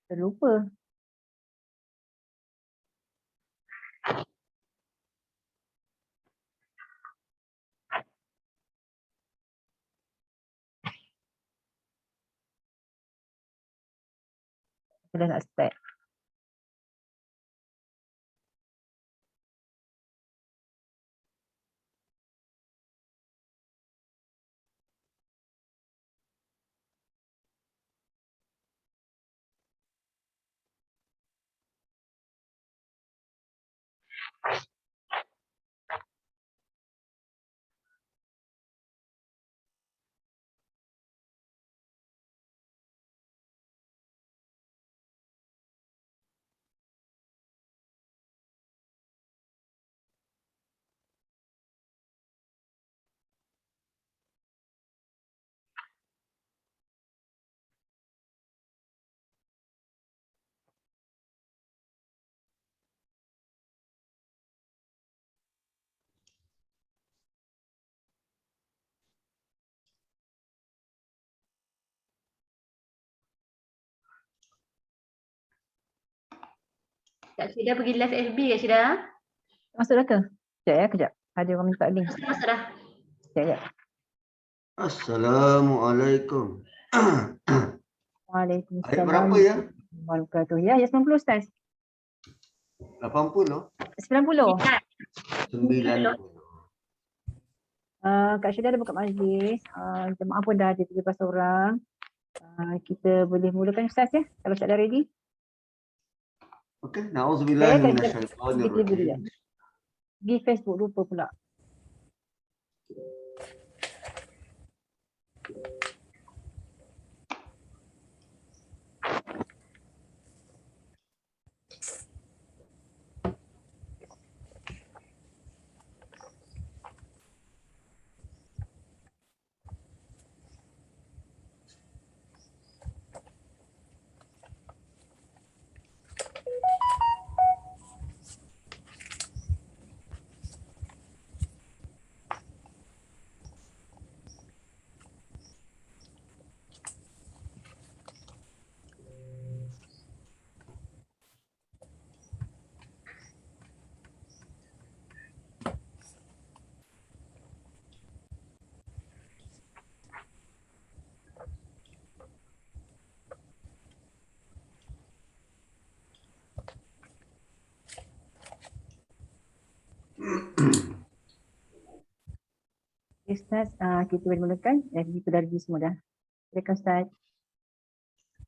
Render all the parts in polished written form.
Terlupa. Kita nak start. Kak Syeda pergi live FB Kak Syeda. Masuk dah ke? Sekejap ya, kejap. Ada orang minta link. Masuk dah. Sekejap ya. Assalamualaikum. Waalaikumsalam. Ayat berapa ya? Wabarakatuh. Ya, ya 90 Ustaz. 80? 90. 90. Kak Syeda ada buka majlis. Jemaah pun dah ada 13 orang. Kita boleh mulakan Ustaz ya, kalau tak ada ready. Okey, na'udzubillahi minasyaitonir rajim. Pergi Facebook, lupa pula. Ustaz, kita boleh mulakan. Kita dah ready semua dah. Silakan Ustaz.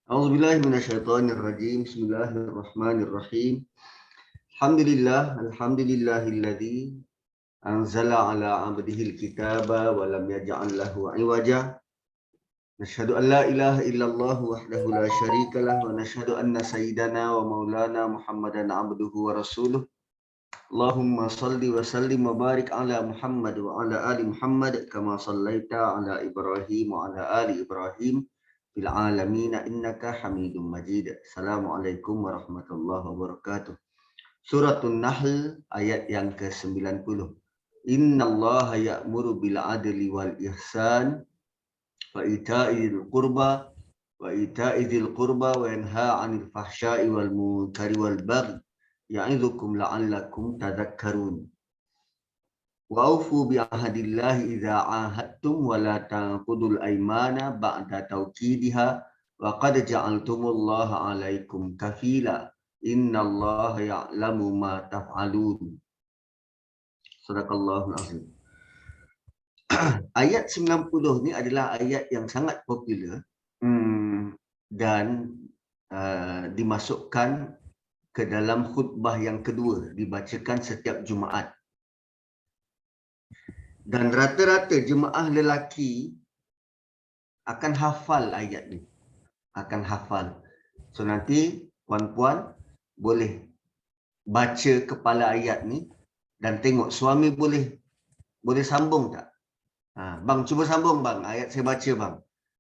A'udzubillahi minasyaitonir rajim. Bismillahirrahmanirrahim. Alhamdulillahilladzi anzala ala 'abdihi al-kitaba wa lam yaj'al lahu 'iwaja. Nashhadu an la ilaha illallah wahdahu la syarika lah wa nashhadu anna sayyidana wa maulana Muhammadan 'abduhu wa rasuluh. Allahumma salli wa sallim wa barik ala Muhammad wa ala ali Muhammad kama sallaita ala Ibrahim wa ala ali Ibrahim fil alamin innaka Hamidum Majid. Assalamualaikum warahmatullahi wabarakatuh. Suratul Nahl ayat yang ke-90. Innallaha ya'muru bil adli wal ihsan wa ita'il qurba wa yanha 'anil fahsya'i wal munkari wal baghi ya'idukum la'allakum tadhakkarun. Wa aufu bi ahdillahi idza 'ahadtum wa la tanqudul aymana ba'da tawkidiha wa qad ja'altumullaha 'alaikum kafila innallaha ya'lamu ma taf'alun. Sadaqallahul azim. Ayat 90 ni adalah ayat yang sangat popular dan dimasukkan ke dalam khutbah yang kedua, dibacakan setiap Jumaat. Dan rata-rata jemaah lelaki akan hafal ayat ni. Akan hafal. So nanti puan-puan boleh baca kepala ayat ni dan tengok suami boleh sambung tak? Bang, cuba sambung bang. Ayat saya baca bang.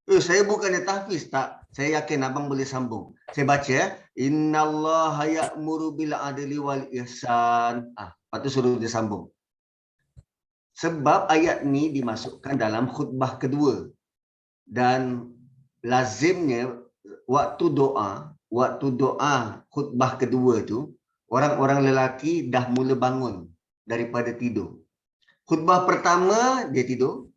Saya bukannya tahfiz tak. Saya yakin abang boleh sambung. Saya baca ya. Innallaha ya'muru bil adli wal ihsan. Lepas tu suruh dia sambung. Sebab ayat ni dimasukkan dalam khutbah kedua. Dan lazimnya waktu doa waktu doa khutbah kedua tu, orang-orang lelaki dah mula bangun daripada tidur. Khutbah pertama dia tidur.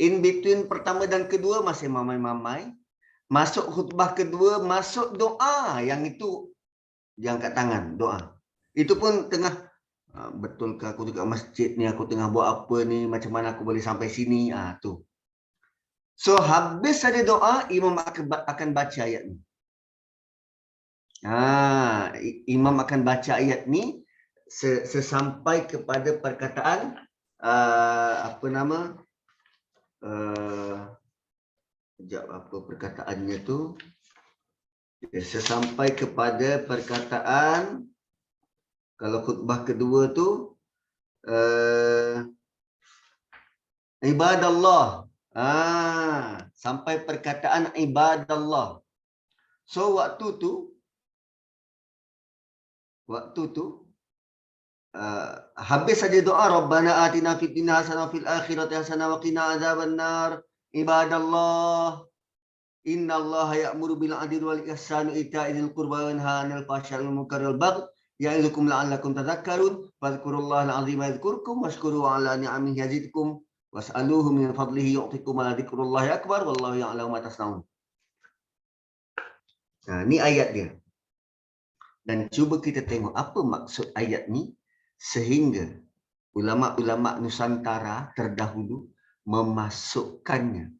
In between pertama dan kedua masih mamai-mamai. Masuk khutbah kedua, masuk doa. Yang itu dia angkat tangan, doa. Itu pun tengah, betulkah aku dekat masjid ni, aku tengah buat apa ni, macam mana aku boleh sampai sini, tu. So habis ada doa, imam akan baca ayat ni. Imam akan baca ayat ni sesampai kepada perkataan apa nama? Sekejap, apa perkataannya tu? Sesampai kepada perkataan, kalau khutbah kedua tu, ibadallah. Sampai perkataan ibadallah. So waktu tu habis saja doa, Rabbana atina fid dunya hasanah wa fil akhirati hasanah wa qina azabannar. Ibadallah, innallaha ya'muru bil 'adli wal ihsani wa ita'i dzil qurba wa yanha 'anil fahsya'i wal munkari wal baghi ya'idukum la'allakum tadhakkarun. Fadhkurullaha al-'azima yadhkurkum washkuru 'ala ni'amihi yazidkum was'aluhu min fadlihi yu'tikum wa dzikrullahi akbar wallahu ya'lamu ma tasna'un. Ni ayat dia. Dan cuba kita tengok apa maksud ayat ni sehingga ulama-ulama Nusantara terdahulu memasukkannya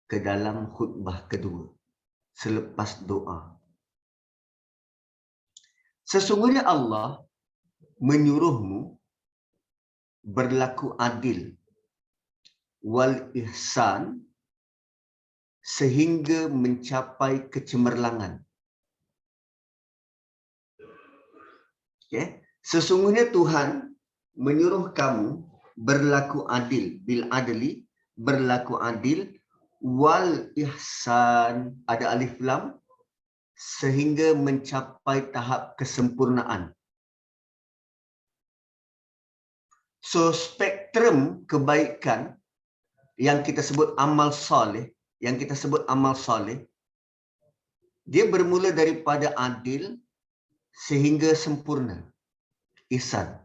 ke dalam khutbah kedua selepas doa. Sesungguhnya Allah menyuruhmu berlaku adil wal ihsan sehingga mencapai kecemerlangan. Okay. Sesungguhnya Tuhan menyuruh kamu berlaku adil, bil adli, berlaku adil, wal ihsan, ada alif lam, sehingga mencapai tahap kesempurnaan. So spektrum kebaikan yang kita sebut amal soleh, dia bermula daripada adil sehingga sempurna, ihsan.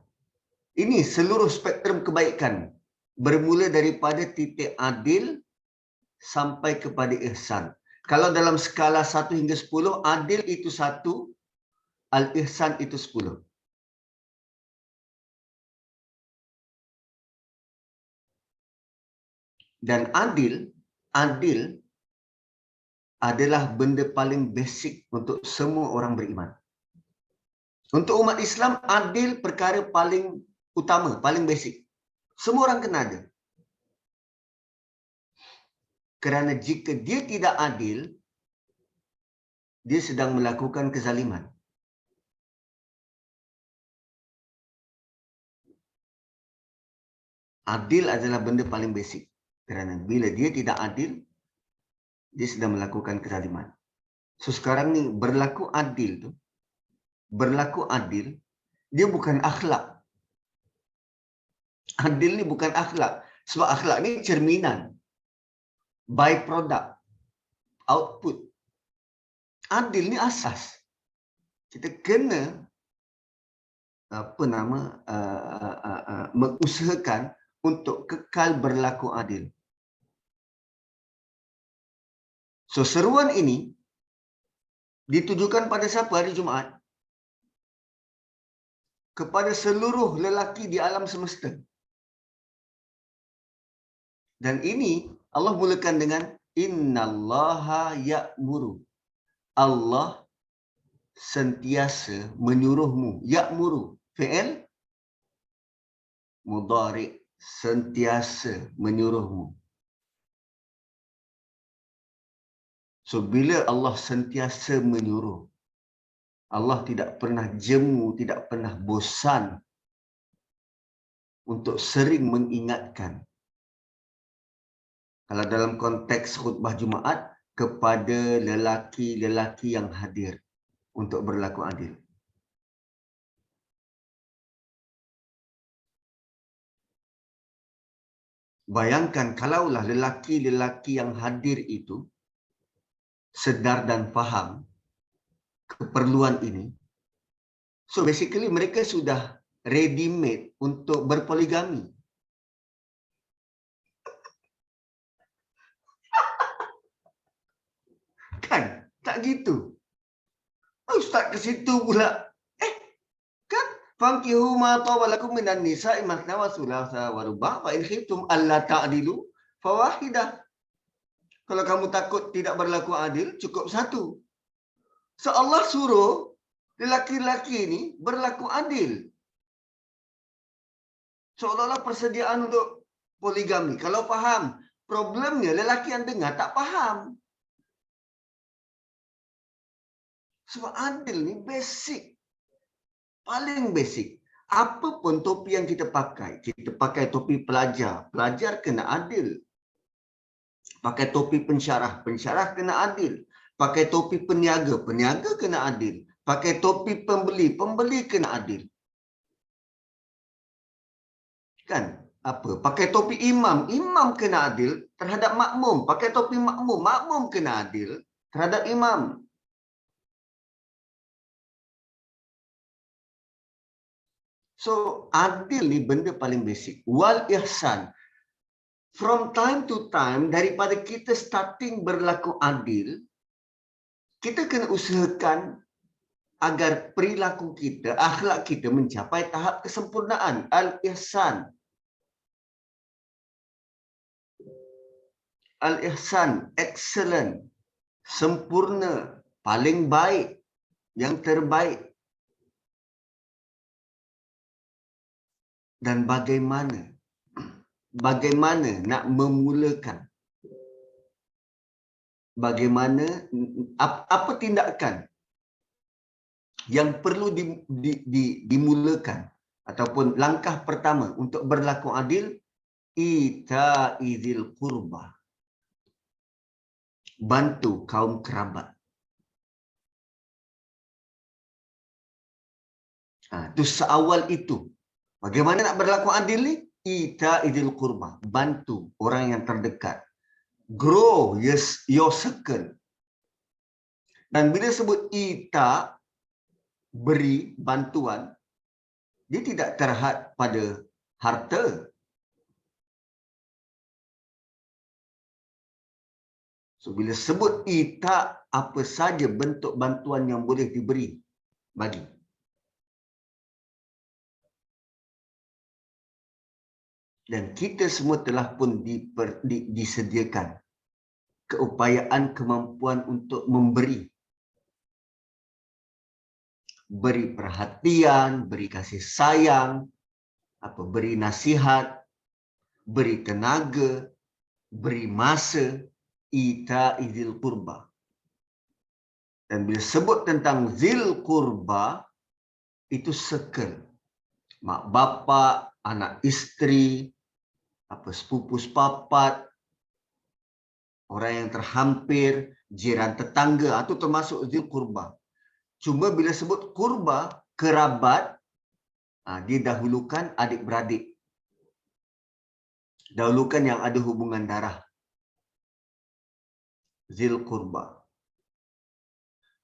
Ini seluruh spektrum kebaikan bermula daripada titik adil sampai kepada ihsan. Kalau dalam skala 1 hingga 10, adil itu 1, al-ihsan itu 10. Dan adil adalah benda paling basic untuk semua orang beriman. Untuk umat Islam, adil perkara paling utama, paling basic. Semua orang kena ada. Kerana jika dia tidak adil, dia sedang melakukan kezaliman. Adil adalah benda paling basic. Kerana bila dia tidak adil, dia sedang melakukan kezaliman. So sekarang ni berlaku adil, dia bukan akhlak. Adil ni bukan akhlak. Sebab akhlak ni cerminan, byproduct, output. Adil ni asas. Kita kena mengusahakan untuk kekal berlaku adil. So seruan ini ditujukan pada siapa hari Jumaat? Kepada seluruh lelaki di alam semesta. Dan ini Allah mulakan dengan innallaha ya'muru. Allah sentiasa menyuruhmu. Ya'muru, fi'il mudhari', sentiasa menyuruhmu. So bila Allah sentiasa menyuruh, Allah tidak pernah jemu, tidak pernah bosan untuk sering mengingatkan. Kalau dalam konteks khutbah Jumaat, kepada lelaki-lelaki yang hadir untuk berlaku adil. Bayangkan kalaulah lelaki-lelaki yang hadir itu sedar dan faham keperluan ini. So basically mereka sudah ready made untuk berpoligami. Kan? Tak gitu. Ustaz ke situ pula. Kan? Fankihu ma taba lakum minan nisa'i mathna wa thulatha wa ruba' fa in khiftum alla ta'dilu fawahidah. Kalau kamu takut tidak berlaku adil, cukup satu. So Allah suruh lelaki-lelaki ini berlaku adil. Seolah-olah persediaan untuk poligami. Kalau faham, problemnya lelaki yang dengar tak faham. Sebab adil ni basic. Paling basic. Apa pun topi yang kita pakai topi pelajar. Pelajar kena adil. Pakai topi pensyarah. Pensyarah kena adil. Pakai topi peniaga. Peniaga kena adil. Pakai topi pembeli. Pembeli kena adil. Kan? Apa? Pakai topi imam. Imam kena adil terhadap makmum. Pakai topi makmum. Makmum kena adil terhadap imam. So, adil ni benda paling basic. Wal ihsan. From time to time, daripada kita starting berlaku adil, kita kena usahakan agar perilaku kita, akhlak kita mencapai tahap kesempurnaan. Al-ihsan. Al-ihsan, excellent, sempurna, paling baik, yang terbaik. Dan bagaimana nak memulakan, bagaimana apa tindakan yang perlu dimulakan ataupun langkah pertama untuk berlaku adil, ita'idil qurba, bantu kaum kerabat. Itu seawal itu. Bagaimana nak berlaku adil ni? Ita'idil qurba, bantu orang yang terdekat. Grow your circle. Dan bila sebut ita, beri bantuan, dia tidak terhad pada harta. So bila sebut ita, apa saja bentuk bantuan yang boleh diberi, bagi. Dan kita semua telah pun disediakan keupayaan, kemampuan untuk memberi. Beri perhatian, beri kasih sayang, beri nasihat, beri tenaga, beri masa, ita'idil qurba. Dan bila sebut tentang zil qurba, itu circle. Mak bapak, anak isteri, sepupu sepapat, orang yang terhampir, jiran tetangga, itu termasuk zil qurba. Cuma bila sebut kurba, kerabat, didahulukan adik-beradik. Dahulukan yang ada hubungan darah. Zil kurba.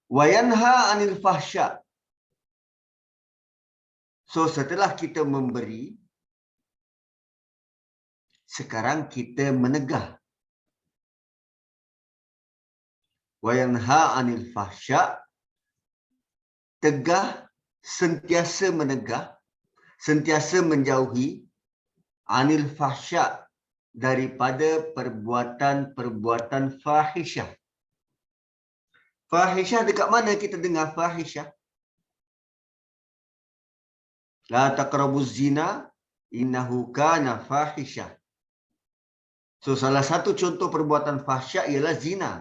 Wa yanha 'anil fahsya. So setelah kita memberi, sekarang kita menegah. Wa yanha 'anil fahsya. Tegah, sentiasa menegah, sentiasa menjauhi, anil fahsya, daripada perbuatan-perbuatan fahisyah. Fahisyah dekat mana kita dengar fahisyah? La taqrabuz zina innahu kana fahisyah. So salah satu contoh perbuatan fahisyah ialah zina.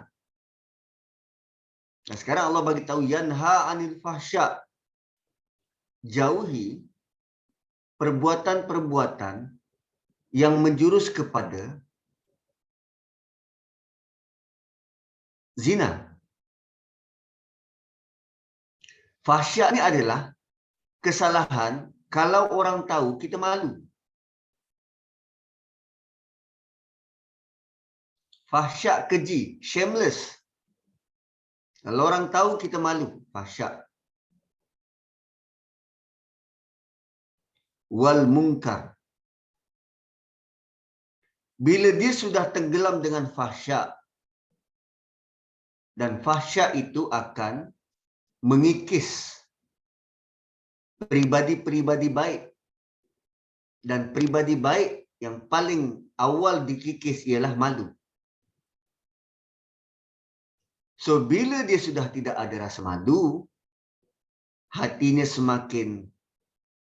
Nah, sekarang Allah bagi tahu yanha 'anil fahsya. Jauhi perbuatan-perbuatan yang menjurus kepada zina. Fahsya ni adalah kesalahan kalau orang tahu kita malu. Fahsya keji, shameless. Kalau orang tahu kita malu, fahsyak. Wal munkar. Bila dia sudah tenggelam dengan fahsyak, dan fahsyak itu akan mengikis peribadi-peribadi baik. Dan peribadi baik yang paling awal dikikis ialah malu. So, bila dia sudah tidak ada rasa malu, hatinya semakin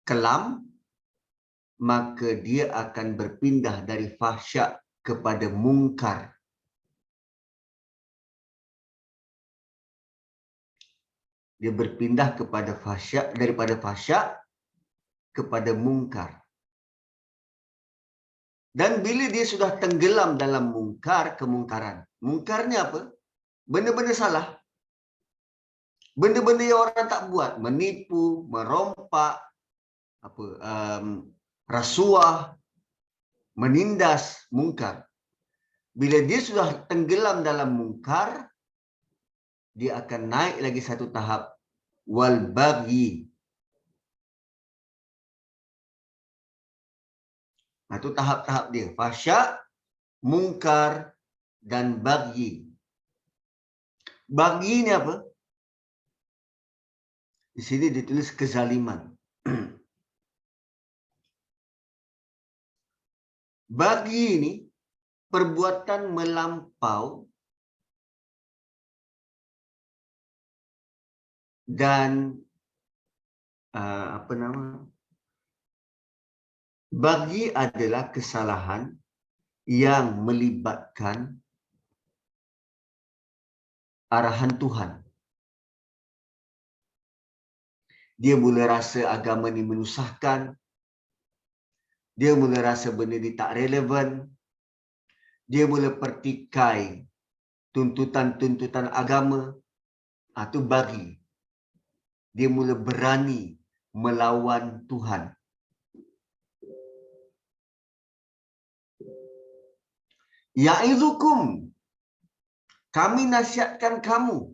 kelam, maka dia akan berpindah dari fahsyak kepada mungkar. Dia berpindah kepada fahsyak, daripada fahsyak kepada mungkar. Dan bila dia sudah tenggelam dalam mungkar, kemungkaran. Mungkarnya apa? Benda-benda salah. Benda-benda yang orang tak buat. Menipu, merompak, rasuah, menindas, mungkar. Bila dia sudah tenggelam dalam mungkar, dia akan naik lagi satu tahap. Wal baghi. Nah, itu tahap-tahap dia. Fahsyak, mungkar, dan baghi. Baghi ni apa? Di sini ditulis kezaliman. Baghi ini perbuatan melampau dan baghi adalah kesalahan yang melibatkan arahan Tuhan. Dia mula rasa agama ni menyusahkan. Dia mula rasa benda ni tak relevan. Dia mula pertikai tuntutan-tuntutan agama. Itu baghi. Dia mula berani melawan Tuhan. Ya'izukum. Kami nasihatkan kamu.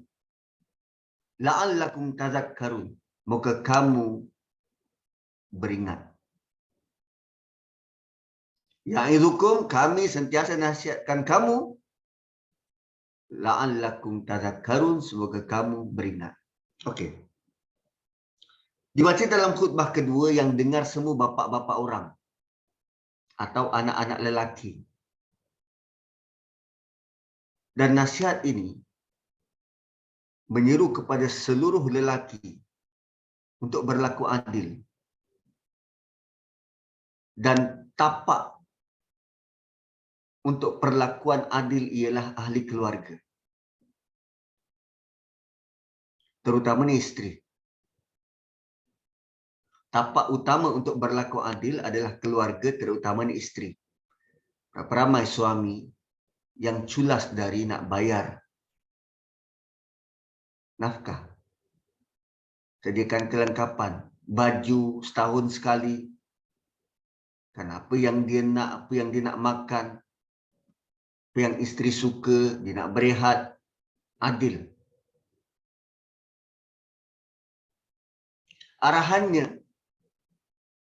La'allakum tazakkarun. Moga kamu beringat. Ya'izukum, kami sentiasa nasihatkan kamu. La'allakum tazakkarun, semoga kamu beringat. Okey. Dibaca dalam khutbah kedua yang dengar semua bapa-bapa orang atau anak-anak lelaki. Dan nasihat ini menyeru kepada seluruh lelaki untuk berlaku adil. Dan tapak untuk perlakuan adil ialah ahli keluarga. Terutamanya isteri. Tapak utama untuk berlaku adil adalah keluarga, terutamanya isteri. Ramai suami yang culas dari nak bayar nafkah. Sediakan kelengkapan, baju setahun sekali. Kan apa yang dia nak, apa yang dia nak makan, apa yang isteri suka, dia nak berehat, adil. Arahannya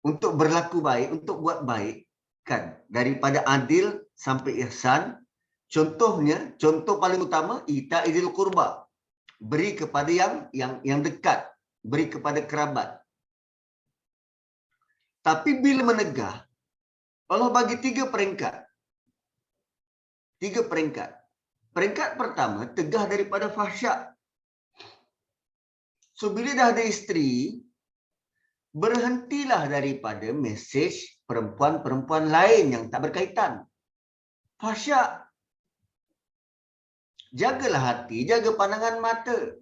untuk berlaku baik, untuk buat baik, kan, daripada adil sampai ihsan. Contohnya, contoh paling utama, ita'idil qurba. Beri kepada yang dekat, beri kepada kerabat. Tapi bila menegah, Allah bagi 3 peringkat. 3 peringkat. Peringkat pertama, tegah daripada fahsyak. So, bila dah ada isteri, berhentilah daripada mesej perempuan-perempuan lain yang tak berkaitan. Fahsyak. Jagalah hati, jaga pandangan mata.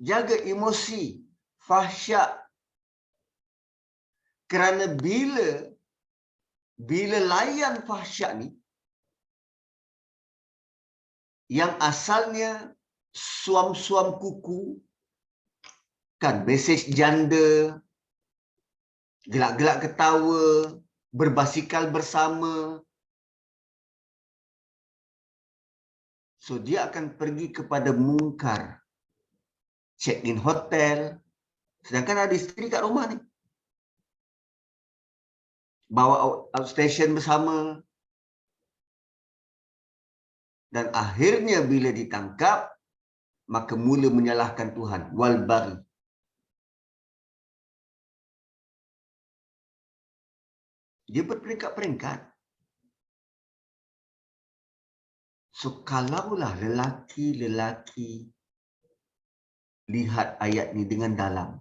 Jaga emosi. Fahsyak. Kerana bila layan fahsyak ni, yang asalnya suam-suam kuku, kan, mesej janda, gelak-gelak ketawa, berbasikal bersama. So dia akan pergi kepada mungkar. Check in hotel. Sedangkan ada isteri kat rumah ni. Bawa outstation bersama. Dan akhirnya bila ditangkap, maka mula menyalahkan Tuhan. Wal bari. Dia berperingkat-peringkat. So kalaulah lelaki-lelaki lihat ayat ni dengan dalam.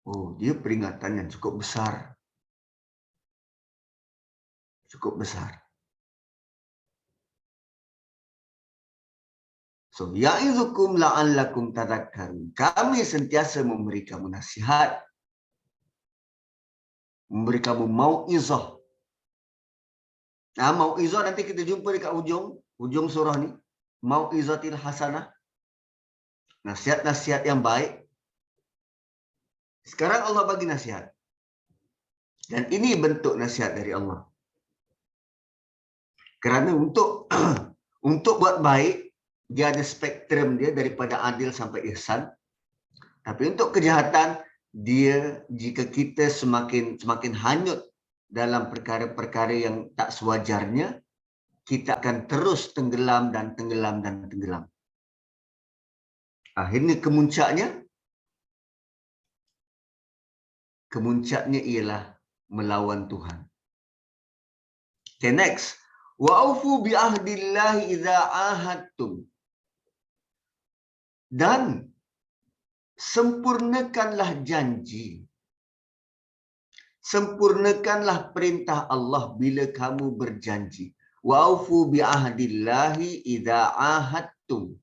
Oh, dia peringatan yang cukup besar. Cukup besar. So, ya'izukum la'allakum tadhakkarun. Kami sentiasa memberi kamu nasihat. Memberi kamu mau'izah. Nah, mau'izah nanti kita jumpa dekat ujung surah ni. Mau'izatil hasanah. Nasihat-nasihat yang baik. Sekarang Allah bagi nasihat. Dan ini bentuk nasihat dari Allah. Kerana untuk buat baik, dia ada spektrum dia daripada adil sampai ihsan. Tapi untuk kejahatan, dia jika kita semakin hanyut dalam perkara-perkara yang tak sewajarnya, kita akan terus tenggelam dan tenggelam dan tenggelam. Akhirnya kemuncaknya ialah melawan Tuhan. Okay, next. Wa'ufu bi'ahdillahi idza ahadtum. Dan sempurnakanlah janji. Sempurnakanlah perintah Allah bila kamu berjanji. Wa'ufu bi'ahdillahi idza ahadtum.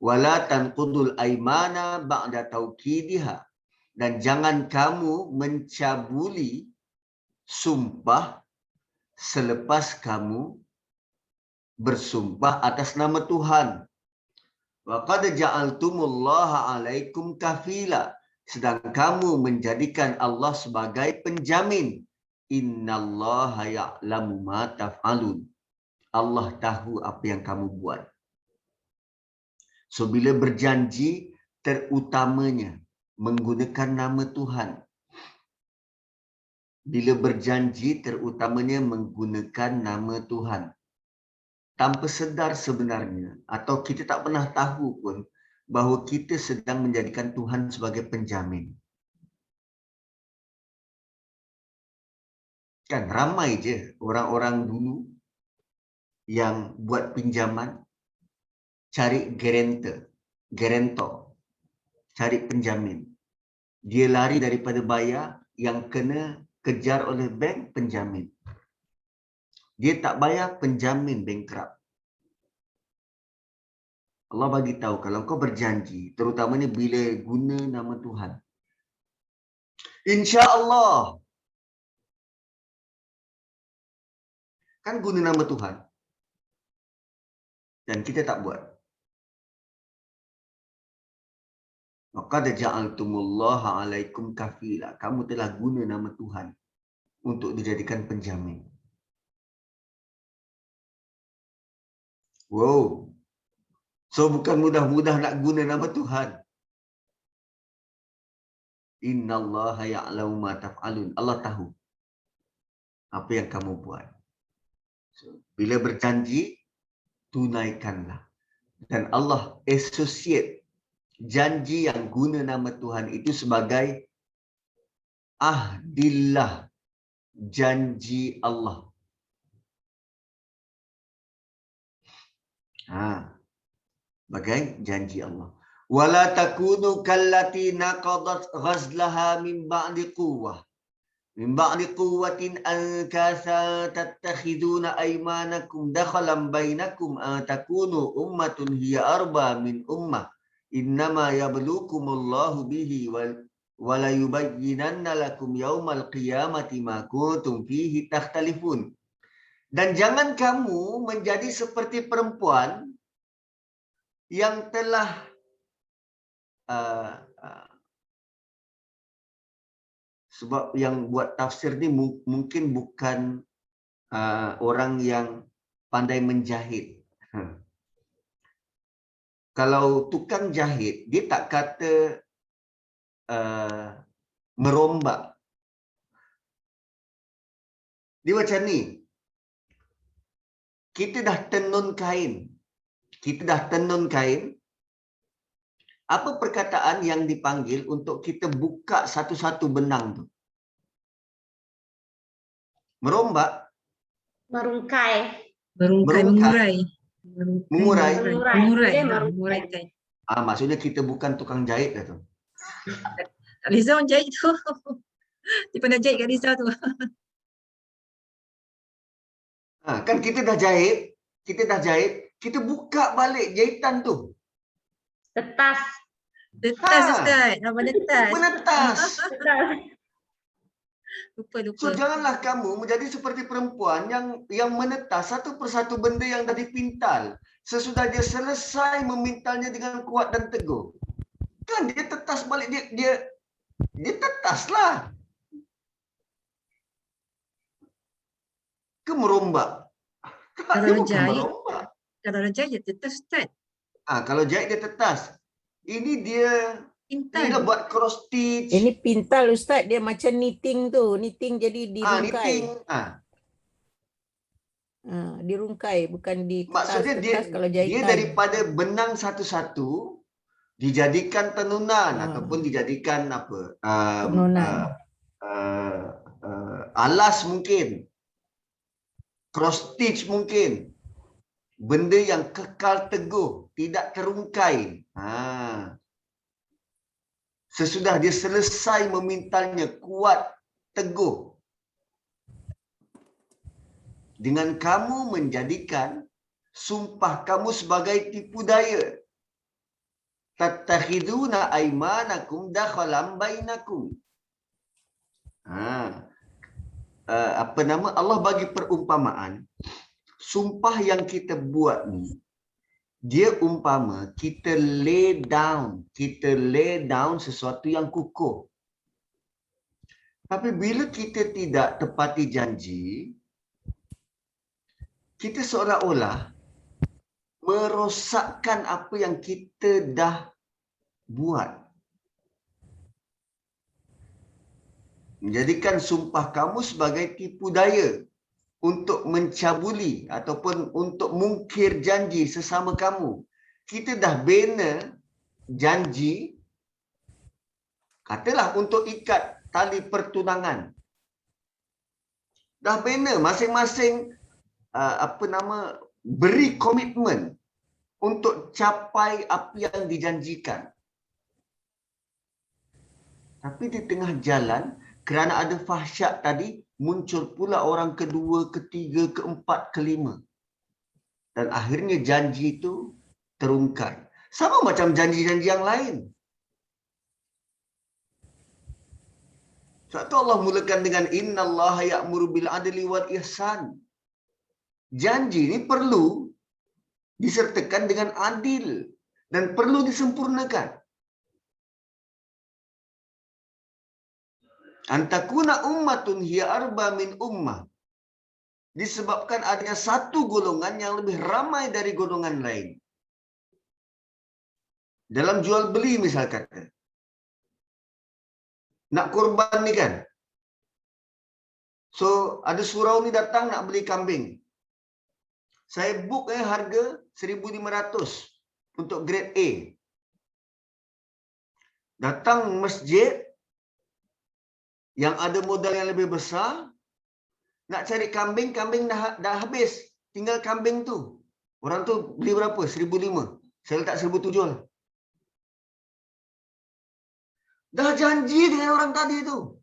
Wala tanqudul aymana ba'da taukidiha. Dan jangan kamu mencabuli sumpah selepas kamu bersumpah atas nama Tuhan. Wa qad ja'altumullaha 'alaikum kafila. Sedang kamu menjadikan Allah sebagai penjamin. Innallaha ya'lamu ma taf'alun. Allah tahu apa yang kamu buat. So bila berjanji, terutamanya menggunakan nama Tuhan. Bila berjanji, terutamanya menggunakan nama Tuhan. Tanpa sedar sebenarnya, atau kita tak pernah tahu pun, bahawa kita sedang menjadikan Tuhan sebagai penjamin. Kan ramai je orang-orang dulu yang buat pinjaman, cari guarantor, cari penjamin. Dia lari daripada bayar yang kena kejar oleh bank penjamin. Dia tak bayar, penjamin bankrupt. Allah bagi tahu kalau kau berjanji, terutamanya bila guna nama Tuhan. Insya-Allah. Kan guna nama Tuhan. Dan kita tak buat. Maka ja'altumullaha 'alaikum kafila. Kamu telah guna nama Tuhan untuk dijadikan penjamin. Wow. So bukan mudah-mudah nak guna nama Tuhan. Innallaha ya'lamu ma taf'alun. Allah tahu apa yang kamu buat. So, bila berjanji, tunaikanlah. Dan Allah associate janji yang guna nama Tuhan itu sebagai ahdillah, janji Allah. Bagai janji Allah. Wala takunu kallati naqadat ghazlaha min ba'di quwwah. Min ba'di quwwatin ankasa tattakhiduna aymanakum dakhalan bainakum takunu ummatun hiya arba min ummah. Innama yablukumullahu bihi wala yubayyinanna lakum yaumal qiyamati ma kuntum fihi takhtalifun. Dan jangan kamu menjadi seperti perempuan yang telah sebab yang buat tafsir ni mungkin bukan orang yang pandai menjahit. Kalau tukang jahit, dia tak kata merombak. Dia macam ni. Kita dah tenun kain. Apa perkataan yang dipanggil untuk kita buka satu-satu benang tu? Merombak, Merungkai. Merungkai, Merungkai. mengurai. Mengurai. Mengurai. Dia Ha, merungkai. mengurai kain. Maksudnya kita bukan tukang jahit dah tu. Kak Rizal jahit tu. Dia pernah jahit Kak Rizal tu. Kan kita dah jahit, kita buka balik jahitan tu. Tetas. Detas Ha. Ustaz. Apa detas? Menetas. Tetas. Lupa. So janganlah kamu menjadi seperti perempuan yang menetas satu persatu benda yang dah dipintal. Sesudah dia selesai memintalnya dengan kuat dan teguh, kan dia tetas balik, dia tetaslah. Ke merombak? Kalau Dia bukan jahit. merombak. Kalau dah jahit, detas Ustaz. Kalau jahit dia tetas. Ini dia inilah Pintal. buat cross stitch. Ini pintal Ustaz, dia macam knitting tu. Knitting jadi dirungkai. Knitting. Dirungkai, bukan diketas. Maksudnya Ketas kalau dia jahitan. daripada benang satu-satu dijadikan tenunan ataupun dijadikan apa? Tenunan. Alas mungkin. Cross stitch mungkin. Benda yang kekal teguh, tidak terungkai. Sesudah dia selesai memintalnya kuat, teguh. Dengan kamu menjadikan sumpah kamu sebagai tipu daya. Tattakhiduna aymanakum dakhalan bainakum. Allah bagi perumpamaan. Sumpah yang kita buat ni, dia umpama kita lay down sesuatu yang kukuh. Tapi bila kita tidak tepati janji, kita seolah-olah merosakkan apa yang kita dah buat. Menjadikan sumpah kamu sebagai tipu daya untuk mencabuli ataupun untuk mungkir janji sesama kamu. Kita dah bina janji, katalah untuk ikat tali pertunangan. Dah bina masing-masing beri komitmen untuk capai apa yang dijanjikan. Tapi di tengah jalan, kerana ada fahsyat tadi, muncul pula orang kedua, ketiga, keempat, kelima. Dan akhirnya janji itu terungkap. Sama macam janji-janji yang lain. Sebab tu Allah mulakan dengan innallaha ya'muru bil adli wal ihsan. Janji ini perlu disertakan dengan adil dan perlu disempurnakan. Antakuna ummatun hiya arba min ummah. Disebabkan adanya satu golongan yang lebih ramai dari golongan lain. Dalam jual beli misal kata. Nak korban ni kan. So ada surau ni datang nak beli kambing. Saya book harga 1,500 untuk grade A. Datang masjid yang ada modal yang lebih besar, nak cari kambing, kambing dah habis. Tinggal kambing tu. Orang tu beli berapa? 1,500. Saya letak 1,700 lah. Dah janji dengan orang tadi tu.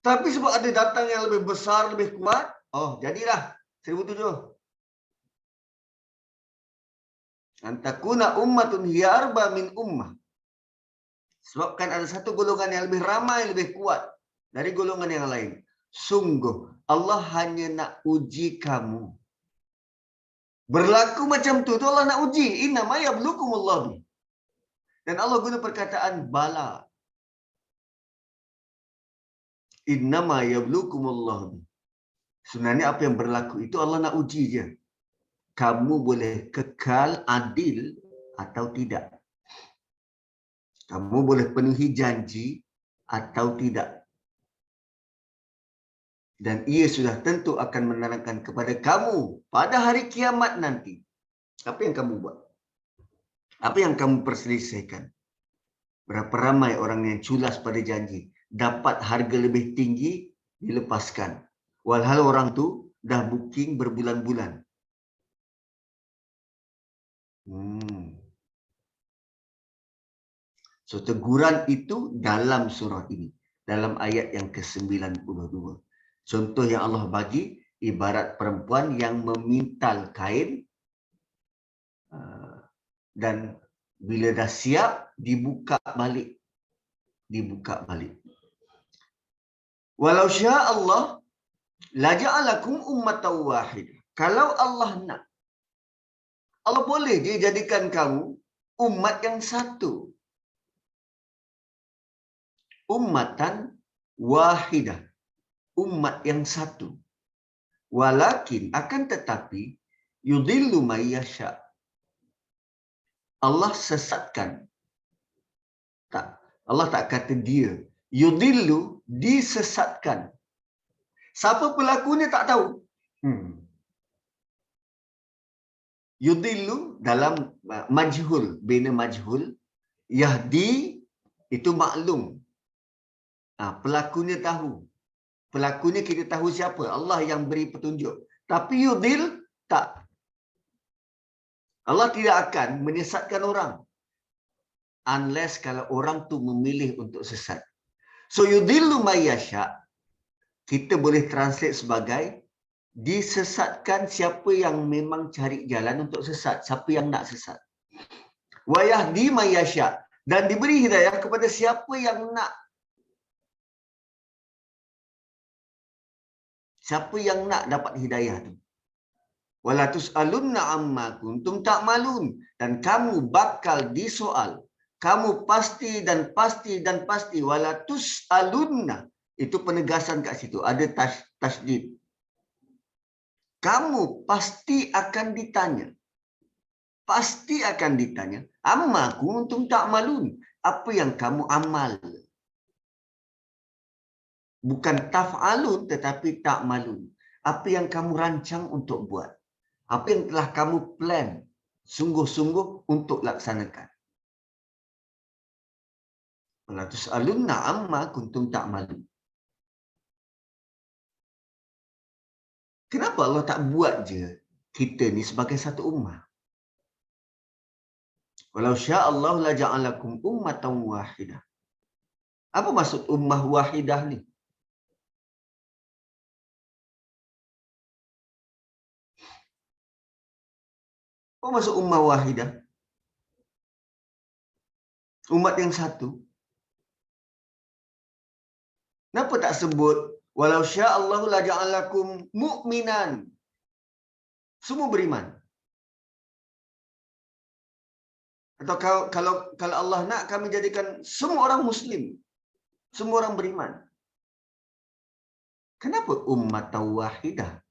Tapi sebab ada datang yang lebih besar, lebih kuat, jadilah 1,700. Antakuna ummatun hiya arba min ummah. Sebabkan ada satu golongan yang lebih ramai, lebih kuat dari golongan yang lain. Sungguh, Allah hanya nak uji kamu. Berlaku macam tu Allah nak uji. Innama yablukumullah bi. Dan Allah guna perkataan bala. Innama yablukumullah bi. Sebenarnya apa yang berlaku itu Allah nak uji je. kamu boleh kekal adil atau tidak. Kamu boleh penuhi janji atau tidak. Dan ia sudah tentu akan menerangkan kepada kamu pada hari kiamat nanti. Apa yang kamu buat? Apa yang kamu perselisihkan? Berapa ramai orang yang culas pada janji, dapat harga lebih tinggi, dilepaskan. Walhal orang tu dah booking berbulan-bulan. So teguran itu dalam surah ini, dalam ayat yang ke-92. Contoh yang Allah bagi, ibarat perempuan yang memintal kain dan bila dah siap, dibuka balik. Walau syaa Allah la ja'alakum ummatan wahidah. Kalau Allah nak, Allah boleh dia jadikan kamu umat yang satu. Ummatan wahidah. Umat yang satu. Walakin akan tetapi yudillu may yasha. Allah sesatkan. Tak. Allah tak kata dia. Yudillu, disesatkan. Siapa pelakunya tak tahu. Yudillu dalam majhul, bina majhul. Yahdi itu maklum. Pelakunya tahu. Pelakunya kita tahu siapa. Allah yang beri petunjuk. Tapi yudil, tak. Allah tidak akan menyesatkan orang. Unless kalau orang tu memilih untuk sesat. So yudillu may yasha, kita boleh translate sebagai disesatkan siapa yang memang cari jalan untuk sesat, siapa yang nak sesat. Wa yahdi may yasha, dan diberi hidayah kepada siapa yang nak. Siapa yang nak dapat hidayah tu. Wala tus'alunna amma kuntum ta'malun, dan kamu bakal disoal. Kamu pasti dan pasti dan pasti. Wala tus'alunna, itu penegasan kat situ, ada tasydid. Kamu pasti akan ditanya. Pasti akan ditanya. Amma kuntum ta'malun, apa yang kamu amal. Bukan taf'alun tetapi ta'malun. Apa yang kamu rancang untuk buat. Apa yang telah kamu plan sungguh-sungguh untuk laksanakan. Wala tus'alunna amma kuntum ta'malun. Kenapa Allah tak buat je kita ni sebagai satu ummah? Walau syaa Allah la ja'alakum ummatan wahidah. Apa maksud ummah wahidah ni? Apa maksud ummah wahidah? Umat yang satu. Kenapa tak sebut walau syaa Allah la ja'alakum mu'minan? Semua beriman. Atau kalau Allah nak, kami jadikan semua orang Muslim. Semua orang beriman. Kenapa ummatan wahidah?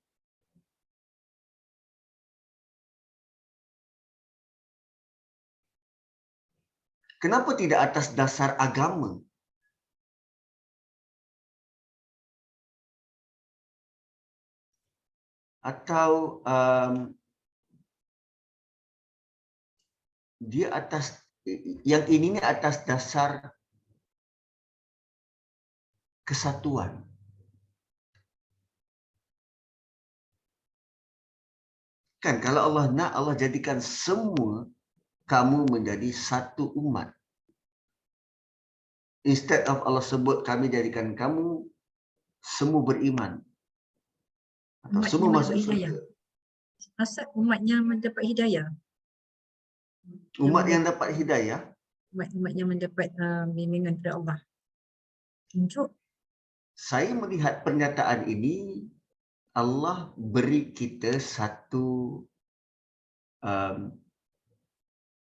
Kenapa tidak atas dasar agama? Atau dia atas, yang ini ni atas dasar kesatuan. Kan kalau Allah nak, Allah jadikan semua kamu menjadi satu umat. Instead of Allah sebut kami jadikan kamu semua beriman. Atau Umatnya semua masuk mendapat hidayah. surga. Asal umatnya mendapat hidayah. Umat yang dapat hidayah. Umat yang mendapat bimbingan dari Allah. Tunjuk. Saya melihat pernyataan ini, Allah beri kita satu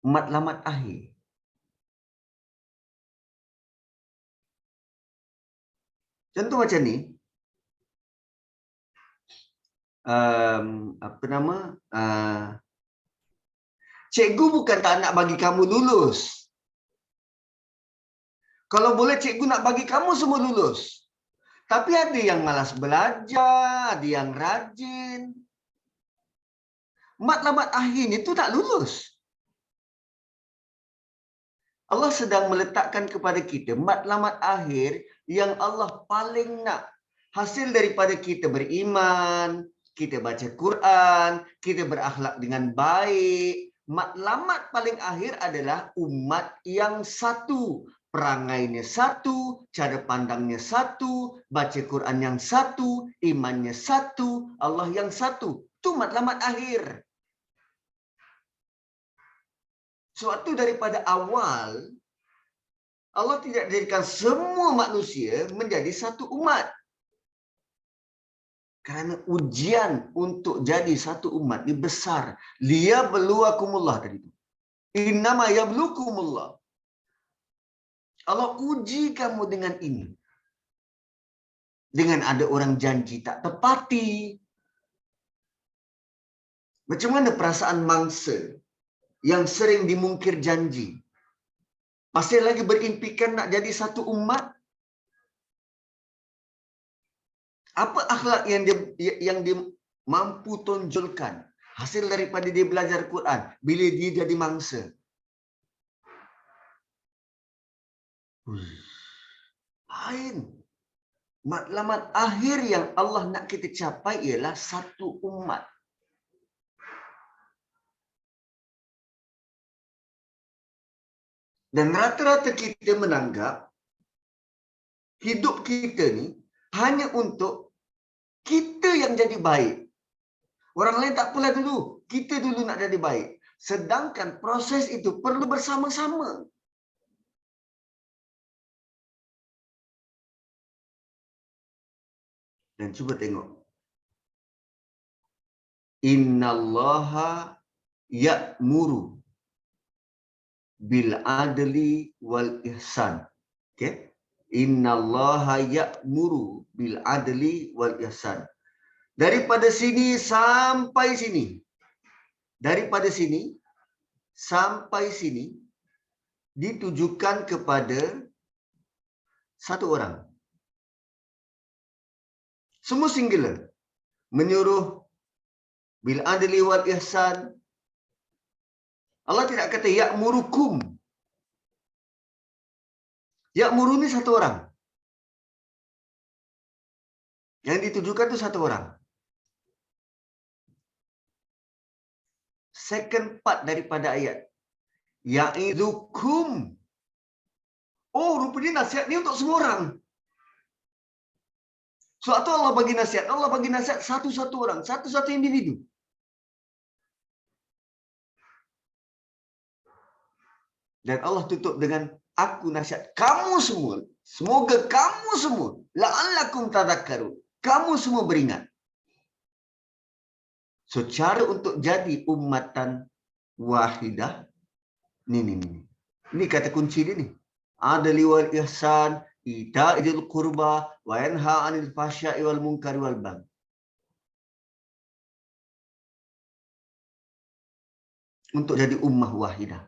matlamat akhir. Contoh macam ni, apa nama? Cikgu bukan tak nak bagi kamu lulus. Kalau boleh cikgu nak bagi kamu semua lulus. Tapi ada yang malas belajar, ada yang rajin. Matlamat akhir itu tak lulus. Allah sedang meletakkan kepada kita matlamat akhir yang Allah paling nak. Hasil daripada kita beriman, kita baca Quran, kita berakhlak dengan baik. Matlamat paling akhir adalah umat yang satu. Perangainya satu, cara pandangnya satu, baca Quran yang satu, imannya satu, Allah yang satu. Itu matlamat akhir. Suatu daripada awal, Allah tidak jadikan semua manusia menjadi satu umat. Kerana ujian untuk jadi satu umat ini besar. Liyabluwakumullah tadi itu. Innama yablukumullah. Allah uji kamu dengan ini. Dengan ada orang janji tak tepati. Macam mana perasaan mangsa yang sering dimungkir janji? Masih lagi berimpikan nak jadi satu umat? Apa akhlak yang dia mampu tonjolkan hasil daripada dia belajar Quran bila dia jadi mangsa? Lain. Matlamat akhir yang Allah nak kita capai ialah satu umat. Dan rata-rata kita menanggap hidup kita ni hanya untuk kita yang jadi baik. Orang lain tak apalah dulu. Kita dulu nak jadi baik. Sedangkan proses itu perlu bersama-sama. Dan cuba tengok. Innallaha ya'muru bil adli wal ihsan. Okey? Innallaha ya'muru bil adli wal ihsan. Daripada sini sampai sini. Daripada sini sampai sini ditujukan kepada satu orang. Semua singular. Menyuruh bil adli wal ihsan. Allah tidak kata ya'murukum. Ya'muru ni satu orang. Yang ditujukan tu satu orang. Second part daripada ayat. Ya'idukum. Oh, rupanya nasihat ni untuk semua orang. Sebab tu Allah bagi nasihat. Allah bagi nasihat satu-satu orang. Satu-satu individu. Dan Allah tutup dengan aku nasihat kamu semua. Semoga kamu semua. La'allakum tadhakkarun. Kamu semua beringat. So, cara untuk jadi ummatan wahidah. Ni. Ini kata kunci dia ni. Adli wal ihsan. Ita'idil qurba. Wa yanha 'anil fahsya'i wal munkari wal baghi. Untuk jadi ummah wahidah.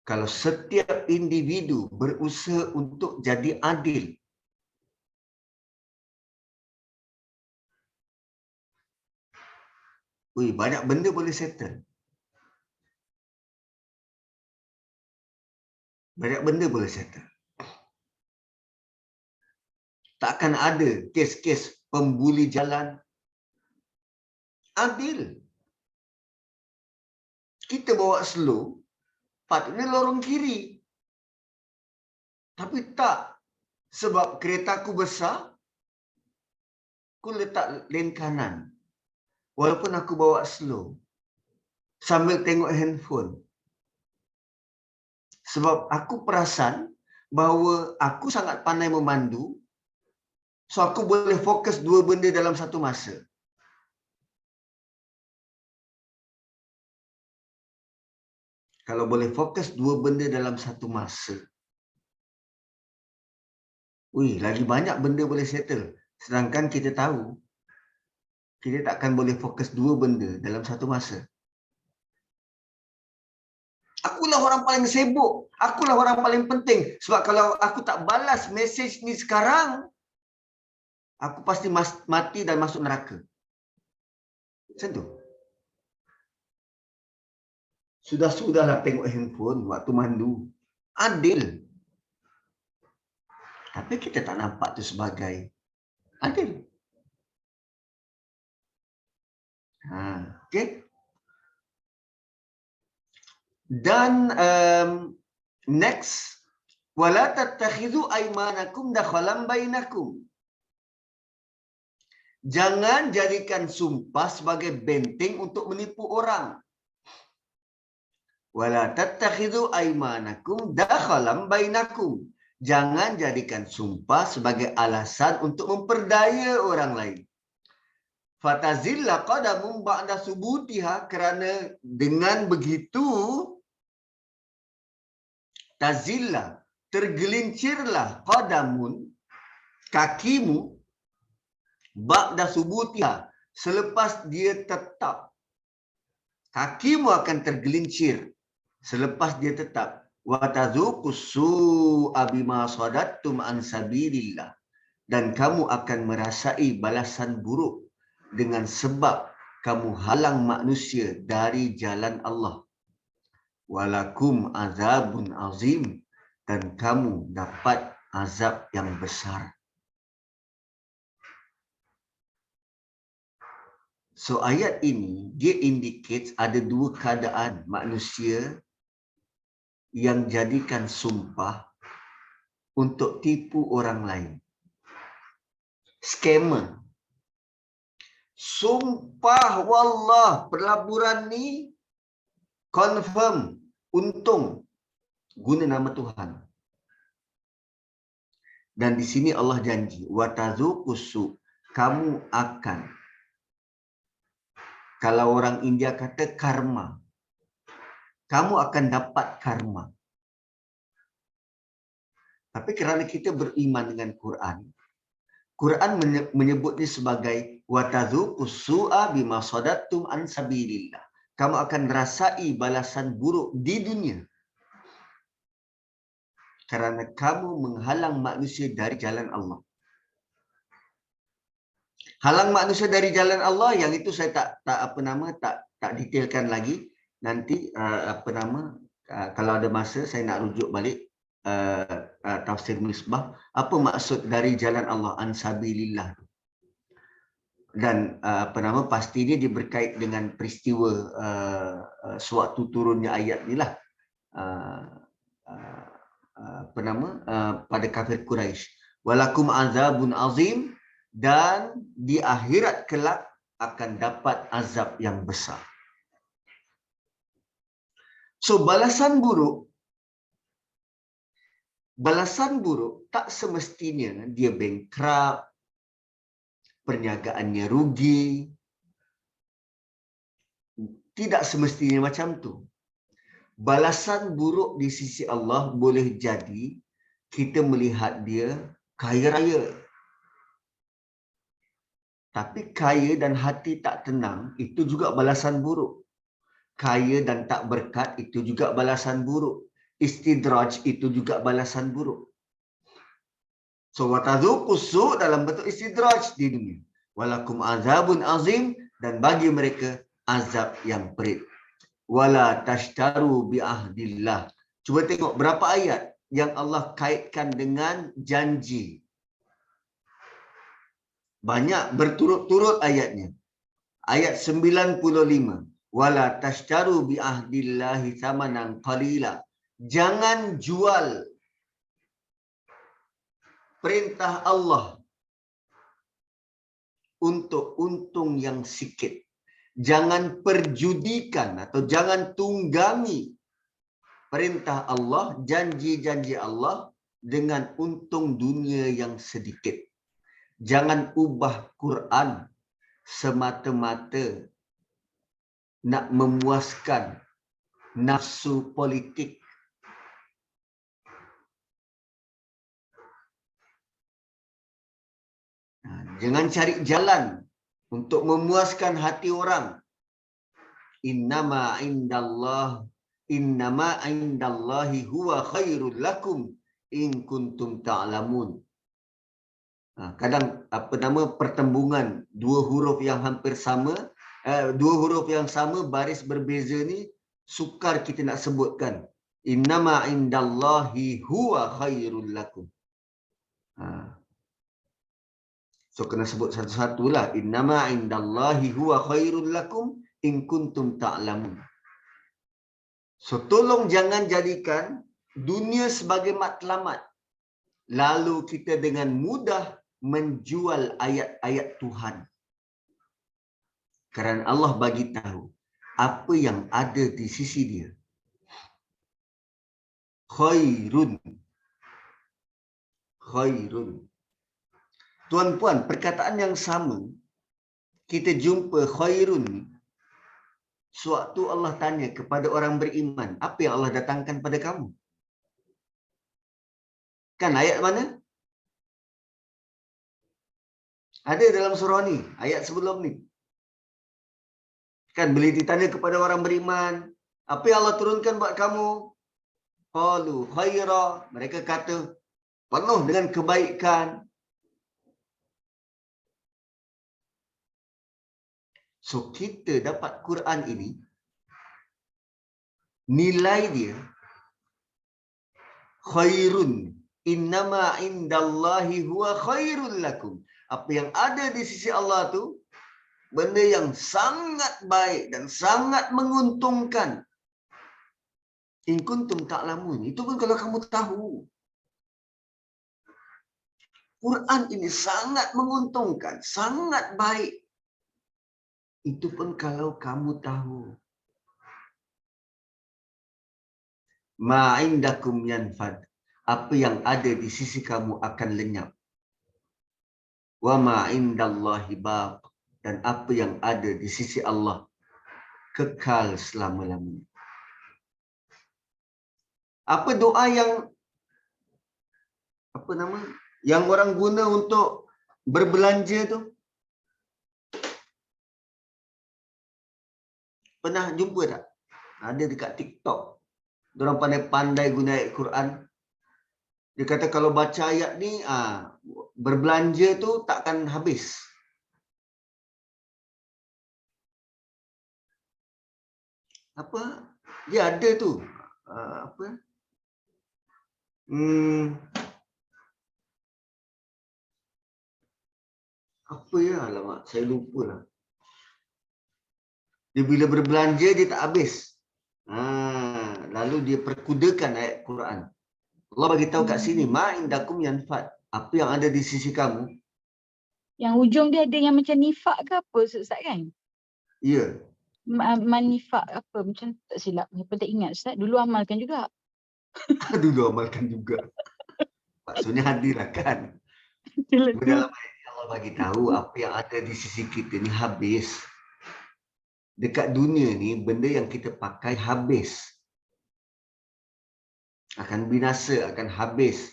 Kalau setiap individu berusaha untuk jadi adil. Banyak benda boleh settle. Banyak benda boleh settle. Takkan ada kes-kes pembuli jalan. Adil. Kita bawa slow. Patutnya lorong kiri. Tapi tak. Sebab keretaku besar, aku letak lane kanan. Walaupun aku bawa slow. Sambil tengok handphone. Sebab aku perasan bahawa aku sangat pandai memandu. So aku boleh fokus dua benda dalam satu masa. Kalau boleh fokus dua benda dalam satu masa. Lagi banyak benda boleh settle. Sedangkan kita tahu kita takkan boleh fokus dua benda dalam satu masa. Akulah orang paling sibuk. Akulah orang paling penting. Sebab kalau aku tak balas mesej ni sekarang, aku pasti mati dan masuk neraka. Macam tu. Sudah-sudahlah tengok handphone waktu mandu. Adil. Tapi kita tak nampak tu sebagai adil. Okay. Dan next, wala tattakhidhu aymanakum dakhalan bainakum. Jangan jadikan sumpah sebagai benteng untuk menipu orang. Wala tattakhidhu aymanakum dakhalan bainakum. Jangan jadikan sumpah sebagai alasan untuk memperdaya orang lain. Fatazilla qadamun ba'da subutiha, kerana dengan begitu tazilla, tergelincirlah qadamun, kakimu, ba'da subutiha, selepas dia tetap. Kakimu akan tergelincir selepas dia tetap. Wa tazuqus su'a bima sadattum an sabilillah, dan kamu akan merasai balasan buruk dengan sebab kamu halang manusia dari jalan Allah. Walakum azabun azim, dan kamu dapat azab yang besar. So ayat ini dia indicates ada dua keadaan manusia yang jadikan sumpah untuk tipu orang lain. Scammer. Sumpah wallah pelaburan ni confirm untung guna nama Tuhan. Dan di sini Allah janji, wa tazuqusu, kamu akan, kalau orang India kata karma, kamu akan dapat karma. Tapi kerana kita beriman dengan Quran, Quran menyebutnya sebagai wa tazuqus su'a bima sadattum an sabilillah. Kamu akan rasai balasan buruk di dunia kerana kamu menghalang manusia dari jalan Allah. Halang manusia dari jalan Allah, yang itu saya tak detailkan lagi. Nanti kalau ada masa saya nak rujuk balik tafsir Misbah, apa maksud dari jalan Allah, ansabilillah. Dan pastinya dia berkait dengan peristiwa sewaktu turunnya ayat ni lah, pada kafir Quraisy. Walakum azabun azim, dan di akhirat kelak akan dapat azab yang besar. So balasan buruk tak semestinya dia bankrupt, perniagaannya rugi. Tidak semestinya macam tu. Balasan buruk di sisi Allah boleh jadi kita melihat dia kaya raya, tapi kaya dan hati tak tenang, itu juga balasan buruk. Kaya dan tak berkat, itu juga balasan buruk. Istidraj, itu juga balasan buruk. So watazuqus su' dalam bentuk istidraj di dunia. Walakum azabun azim, dan bagi mereka azab yang perit. Wala tashtaru bi'ahdillah. Cuba tengok berapa ayat yang Allah kaitkan dengan janji. Banyak, berturut-turut ayatnya. Ayat 95. Wala tashtaru bi'ahdillahi thamanan qalila. Jangan jual perintah Allah untuk untung yang sikit. Jangan perjudikan atau jangan tunggangi perintah Allah, janji-janji Allah dengan untung dunia yang sedikit. Jangan ubah Quran semata-mata nak memuaskan nafsu politik. Jangan cari jalan untuk memuaskan hati orang. Innama indallahi huwa khairul lakum in kuntum ta'lamun. Kadang pertembungan dua huruf yang hampir sama, dua huruf yang sama baris berbeza ni sukar kita nak sebutkan. Innama indallahi huwa khairul lakum. So kena sebut satu-satu lah. Innama indallahi huwa khairul lakum in kuntum ta'lamun. So tolong jangan jadikan dunia sebagai matlamat. Lalu kita dengan mudah menjual ayat-ayat Tuhan. Kerana Allah bagi tahu apa yang ada di sisi dia. Khairun. Khairun. Tuan-puan, perkataan yang sama kita jumpa khairun. Sewaktu Allah tanya kepada orang beriman, apa yang Allah datangkan pada kamu? Kan ayat mana? Ada dalam surah ni, ayat sebelum ni. Kan bila ditanya kepada orang beriman, apa yang Allah turunkan buat kamu? Qalu khaira, mereka kata penuh dengan kebaikan. So kita dapat Quran ini, nilai dia khairun. Innama indallahi huwa khairul lakum. Apa yang ada di sisi Allah tu benda yang sangat baik dan sangat menguntungkan. In kuntum ta'lamun. Itu pun kalau kamu tahu. Quran ini sangat menguntungkan, sangat baik. Itu pun kalau kamu tahu. Ma'indakum yanfad. Apa yang ada di sisi kamu akan lenyap. Wa ma'indallahi baq. Dan apa yang ada di sisi Allah kekal selama-lamanya. Apa doa yang yang orang guna untuk berbelanja tu? Pernah jumpa tak? Ada dekat TikTok. Diorang pandai-pandai guna ayat Quran. Dia kata kalau baca ayat ni, berbelanja tu takkan habis. Apa? Dia ada tu. Apa? Apa ya? Alamak, saya lupa lah. Dia bila berbelanja, dia tak habis. Lalu dia perkudakan ayat Quran. Allah bagi tahu kat sini, ma'indakum yanfad. Apa yang ada di sisi kamu. Yang ujung dia ada yang macam nifak ke apa Ustaz kan? Ya. Manifak apa macam tak silap. Apa tak ingat Ustaz. Dulu amalkan juga. Dulu amalkan juga. Maksudnya hadirlah kan. Dalam ayat ni Allah bagi tahu apa yang ada di sisi kita ni habis. Dekat dunia ni benda yang kita pakai habis. Akan binasa, akan habis.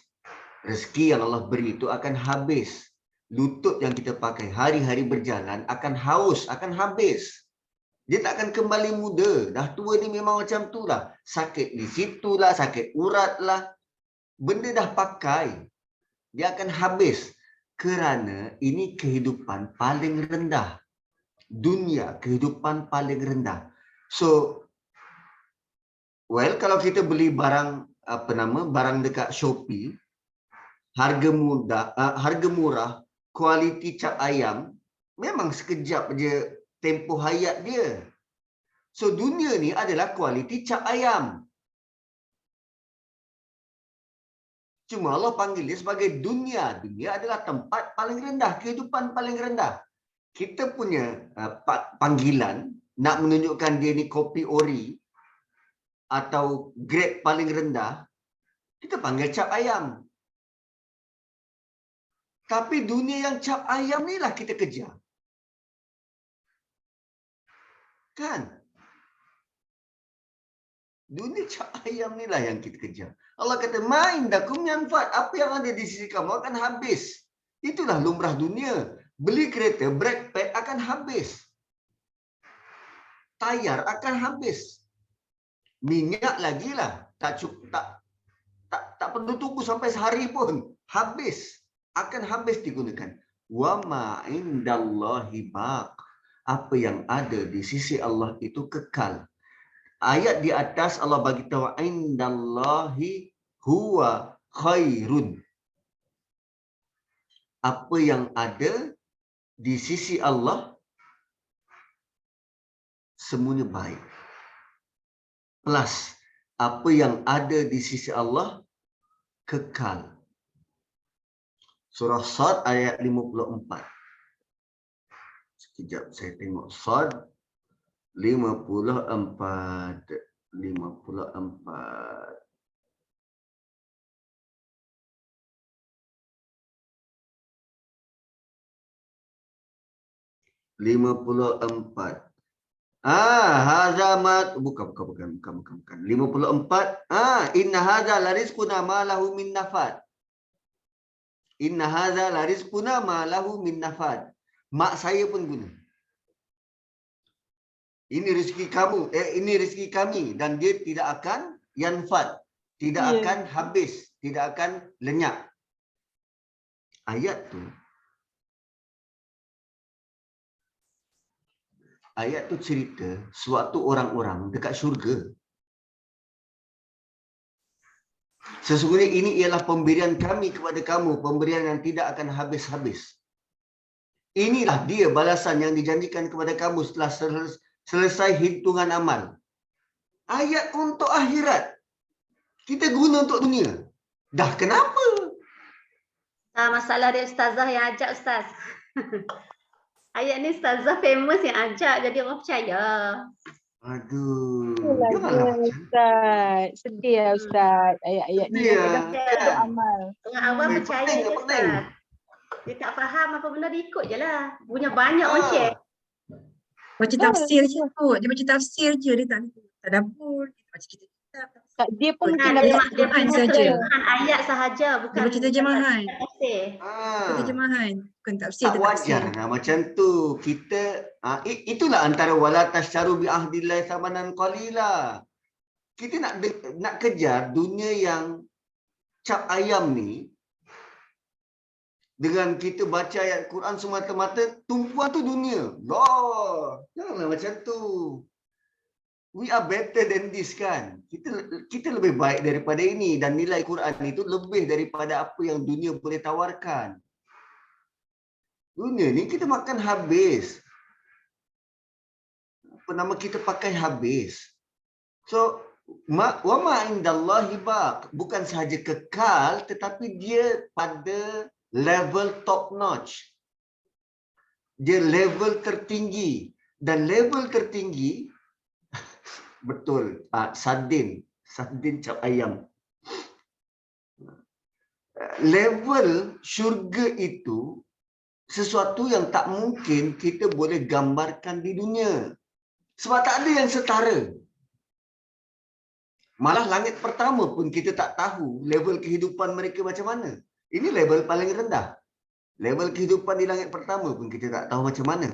Rezeki yang Allah beri itu akan habis. Lutut yang kita pakai hari-hari berjalan akan haus, akan habis. Dia tak akan kembali muda. Dah tua ni memang macam tu lah. Sakit di situ lah, sakit urat lah. Benda dah pakai. Dia akan habis. Kerana ini kehidupan paling rendah. Dunia, kehidupan paling rendah. So, well, kalau kita beli barang, barang dekat Shopee, harga murah, kualiti cap ayam, memang sekejap je tempoh hayat dia. So dunia ni adalah kualiti cap ayam. Cuma Allah panggil dia sebagai dunia. Dunia adalah tempat paling rendah, kehidupan paling rendah. Kita punya panggilan nak menunjukkan dia ni kopi ori atau grade paling rendah, kita panggil cap ayam. Tapi dunia yang cap ayam ni lah kita kejar. Kan? Dunia cap ayam ni lah yang kita kejar. Allah kata, ma'indakum yanfad. Apa yang ada di sisi kamu akan habis. Itulah lumrah dunia. Beli kereta, brake pad akan habis. Tayar akan habis. Minyak lagi lah. Tak perlu tunggu sampai sehari pun. Habis. Akan habis digunakan. Wa ma indallahi baq. Apa yang ada di sisi Allah itu kekal. Ayat di atas Allah bagi tahu indallahi huwa khairun. Apa yang ada di sisi Allah semuanya baik. Plus apa yang ada di sisi Allah kekal. Surah Sad ayat 54. Sekejap saya tengok Sad 54. 54. Hazamat bukan. 54. Inna hadza larizquna ma lahu min nafad. Inna hadza larizquna ma lahu min nafad. Mak saya pun guna. Ini rezeki kamu, ini rezeki kami dan dia tidak akan yanfad, tidak akan habis, tidak akan lenyap. Ayat tu cerita suatu orang-orang dekat syurga. Sesungguhnya ini ialah pemberian kami kepada kamu, pemberian yang tidak akan habis-habis. Inilah dia balasan yang dijanjikan kepada kamu setelah selesai hitungan amal. Ayat untuk akhirat. Kita guna untuk dunia. Dah kenapa? Masalah dia ustazah yang ajak ustaz. Ayat ni ustazah famous yang ajak jadi orang percaya. Aduh. Itulah Janganlah dia, macam Ustaz. Sedih lah Ustaz. Ayat-ayat ni dia. kadang-kadang untuk amal. Orang awam percaya Pening, je pening. ustaz. Dia tak faham apa benda dia ikut je lah. Punya banyak orang share. Baca tafsir je kot. Dia baca tafsir je. Dia tak tadabbur. Dia baca kitab. Dia pun mungkin Bukan, dah dia baca dia punya saja. terjemahan ayat sahaja. Bukan Dia baca terjemahan. tafsir. Baca terjemahan. Bukan tafsir. Tak tu tafsir. wajar lah macam tu. Kita itulah antara wala tasyaru bi ahdillahi thamanan qalila. Kita nak kejar dunia yang cap ayam ni dengan kita baca ayat Quran semata-mata, tumpuan tu dunia. Janganlah macam tu. We are better than this kan. Kita lebih baik daripada ini dan nilai Quran itu lebih daripada apa yang dunia boleh tawarkan. Dunia ni kita makan habis. Apa nama kita pakai habis. So, wa ma indallahi baq. Bukan sahaja kekal tetapi dia pada level top notch. Dia level tertinggi. Dan level tertinggi betul, sardin cap ayam. Level syurga itu sesuatu yang tak mungkin kita boleh gambarkan di dunia. Sebab tak ada yang setara. Malah langit pertama pun kita tak tahu level kehidupan mereka macam mana. Ini level paling rendah. Level kehidupan di langit pertama pun kita tak tahu macam mana.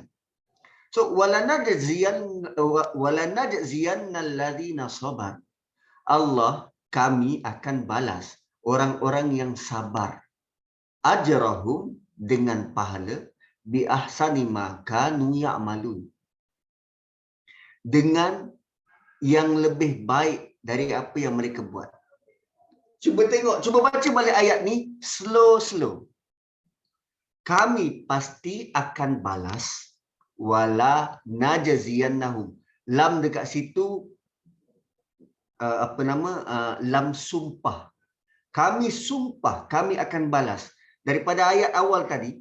So walanajziyannal ladzina sabar. Allah, kami akan balas orang-orang yang sabar. Ajrahum, dengan pahala, bi ahsani ma kanu ya'malun. Dengan yang lebih baik dari apa yang mereka buat. Cuba tengok, cuba baca balik ayat ni slow. Kami pasti akan balas wala najziyannahum. Lam dekat situ lam sumpah. Kami sumpah, kami akan balas. Daripada ayat awal tadi,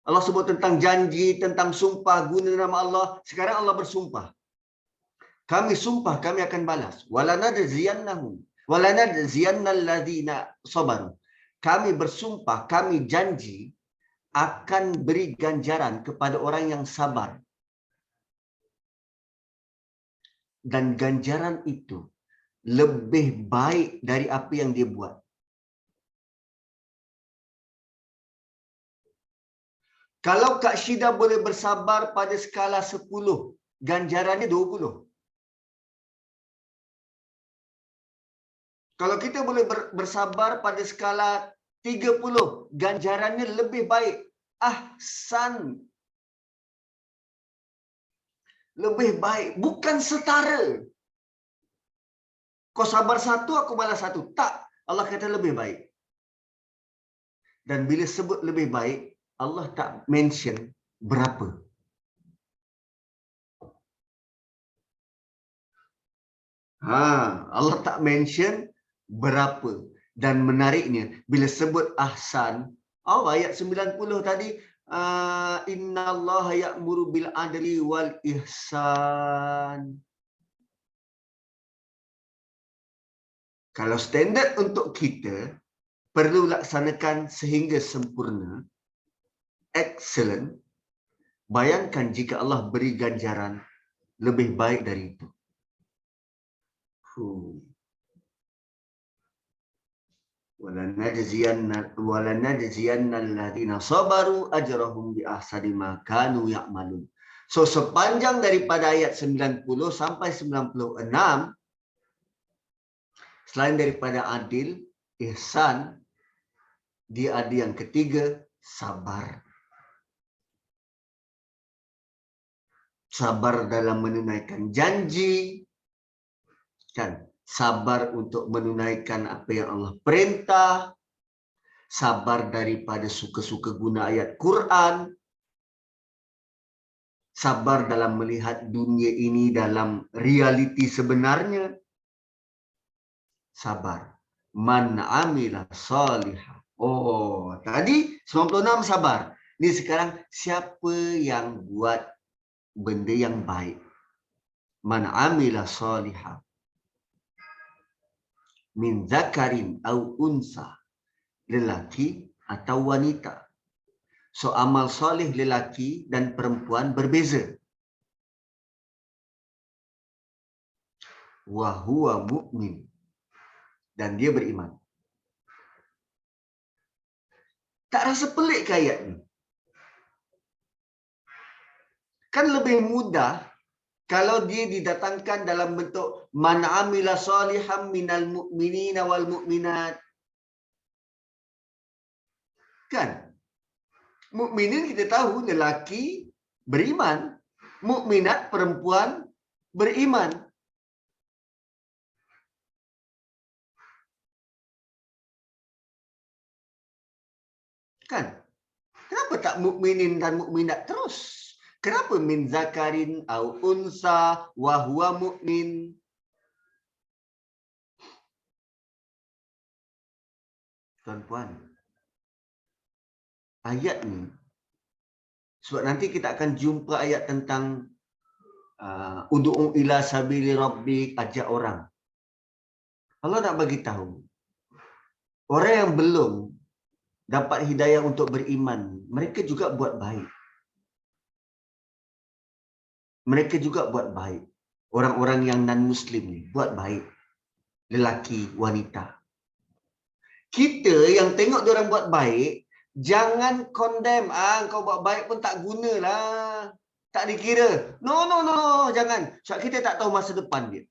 Allah sebut tentang janji, tentang sumpah, guna nama Allah. Sekarang Allah bersumpah. Kami sumpah, kami akan balas. Wala najziyannahum. Wala najziyannal ladzina sabaru. Kami bersumpah, kami janji akan beri ganjaran kepada orang yang sabar. Dan ganjaran itu lebih baik dari apa yang dia buat. Kalau Kak Syida boleh bersabar pada skala 10, ganjarannya 20. Kalau kita boleh bersabar pada skala 30, ganjarannya lebih baik. Ahsan. Lebih baik. Bukan setara. Kau sabar 1, aku balas 1. Tak. Allah kata lebih baik. Dan bila sebut lebih baik, Allah tak mention berapa. Allah tak mention berapa. Dan menariknya, bila sebut ahsan, ayat 90 tadi, innallaha ya'muru bil adli wal ihsan. Kalau standard untuk kita, perlu laksanakan sehingga sempurna, excellent. Bayangkan jika Allah beri ganjaran lebih baik dari itu. Walanajziyanna alladhina sabaru ajrahum bi ahsani ma kanu ya'malun. So sepanjang daripada ayat 90 sampai 96, selain daripada adil, ihsan, dia ada yang ketiga, sabar. Sabar dalam menunaikan janji, kan? Sabar untuk menunaikan apa yang Allah perintah, sabar daripada suka-suka guna ayat Quran, sabar dalam melihat dunia ini dalam realiti sebenarnya, sabar. Man amila salihah. Tadi 96 sabar. Ini sekarang siapa yang buat benda yang baik? Man amila salihah. Min zakarin au unsa. Lelaki atau wanita. So amal soleh lelaki dan perempuan berbeza. Wa huwa mu'min. Dan dia beriman. Tak rasa pelik ke ayat ni? Kan lebih mudah kalau dia didatangkan dalam bentuk man amila saliham minal mu'minina wal mu'minat. Kan? Mukminin kita tahu lelaki beriman, mukminat perempuan beriman. Kan? Kenapa tak mukminin dan mukminat terus? Kenapa min zakarin au unsa wa huwa mu'min? Tuan-puan, ayat ni, sebab nanti kita akan jumpa ayat tentang ud'u ila sabili rabbik, ajak orang. Allah nak bagi tahu, orang yang belum dapat hidayah untuk beriman, mereka juga buat baik. Mereka juga buat baik. Orang-orang yang non-Muslim ni buat baik. Lelaki, wanita. Kita yang tengok diorang buat baik, jangan condemn. Kau buat baik pun tak gunalah. Tak dikira. No, jangan. Sebab kita tak tahu masa depan dia.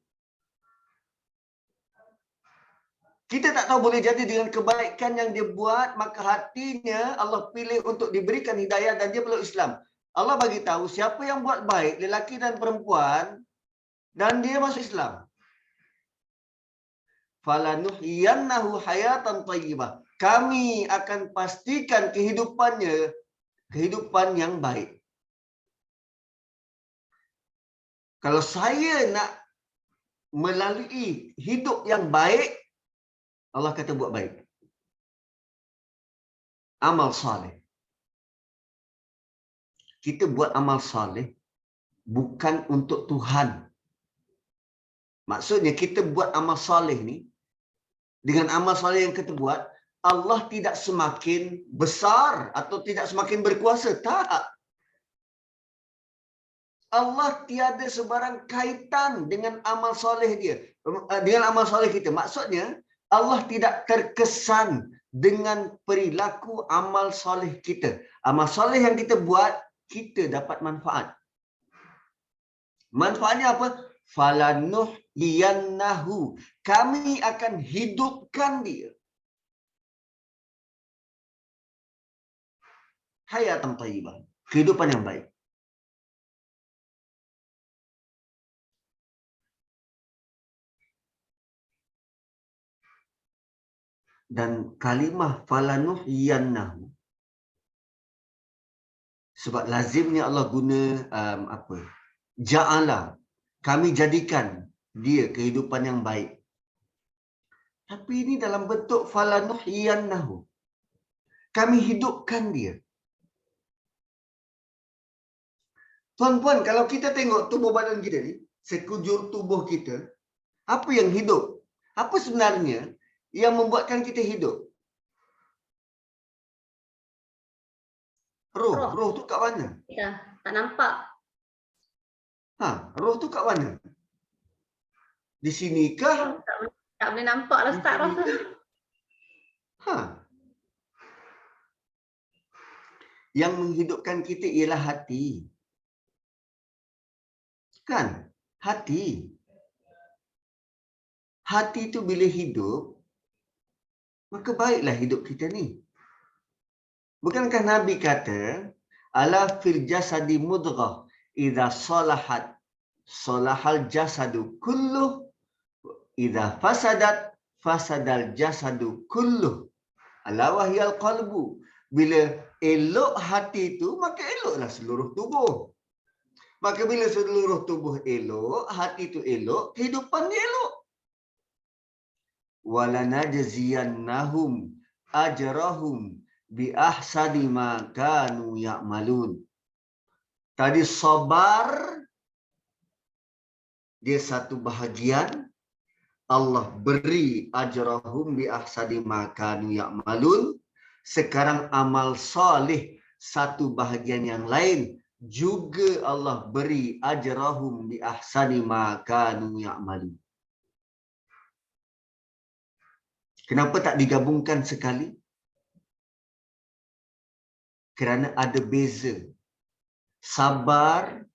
Kita tak tahu boleh jadi dengan kebaikan yang dia buat, maka hatinya Allah pilih untuk diberikan hidayah dan dia peluk Islam. Allah bagi tahu siapa yang buat baik, lelaki dan perempuan, dan dia masuk Islam. Falanuhyiyannahu hayatan thayyibah. Kami akan pastikan kehidupannya kehidupan yang baik. Kalau saya nak melalui hidup yang baik, Allah kata buat baik. Amal saleh. Kita buat amal saleh bukan untuk Tuhan. Maksudnya kita buat amal saleh ni, dengan amal saleh yang kita buat, Allah tidak semakin besar atau tidak semakin berkuasa. Tak. Allah tiada sebarang kaitan dengan amal soleh dia. Dengan amal soleh kita. Maksudnya, Allah tidak terkesan dengan perilaku amal soleh kita. Amal soleh yang kita buat, kita dapat manfaat. Manfaatnya apa? Falanuhyiyannahu. Kami akan hidupkan dia. Hayatan thayyibah. Kehidupan yang baik. Dan kalimah falanuhyiyannahu. Sebab lazimnya Allah guna ja'ala. Kami jadikan dia kehidupan yang baik. Tapi ini dalam bentuk falanuhyiyannahu. Kami hidupkan dia. Tuan-puan, kalau kita tengok tubuh badan kita ni, sekujur tubuh kita, apa yang hidup? Apa sebenarnya yang membuatkan kita hidup? Roh. Roh. Roh tu kat mana? Ya, tak nampak. Roh tu kat mana? Di sini kah? Roh tak boleh nampak lah Ustaz roh tu. Yang menghidupkan kita ialah hati. Kan? Hati. Hati tu bila hidup, maka baiklah hidup kita ni. Bukankah Nabi kata, ala fil jasadi mudghah, idza salahat, salahal jasadu kulluh, idza fasadat, fasadal jasadu kulluh. Ala wahyal qalbu. Bila elok hati tu, maka eloklah seluruh tubuh. Maka bila seluruh tubuh elok, hati tu elok, kehidupan dia elok. Walanajziyannahum ajrahum bi ahsani ma kanu ya'malun. Tadi sabar dia satu bahagian, Allah beri ajrahum bi ahsani ma kanu ya'malun. Sekarang amal soleh satu bahagian yang lain juga Allah beri ajrahum bi ahsani ma kanu ya'malun. Kenapa tak digabungkan sekali? Kerana ada beza. Sabar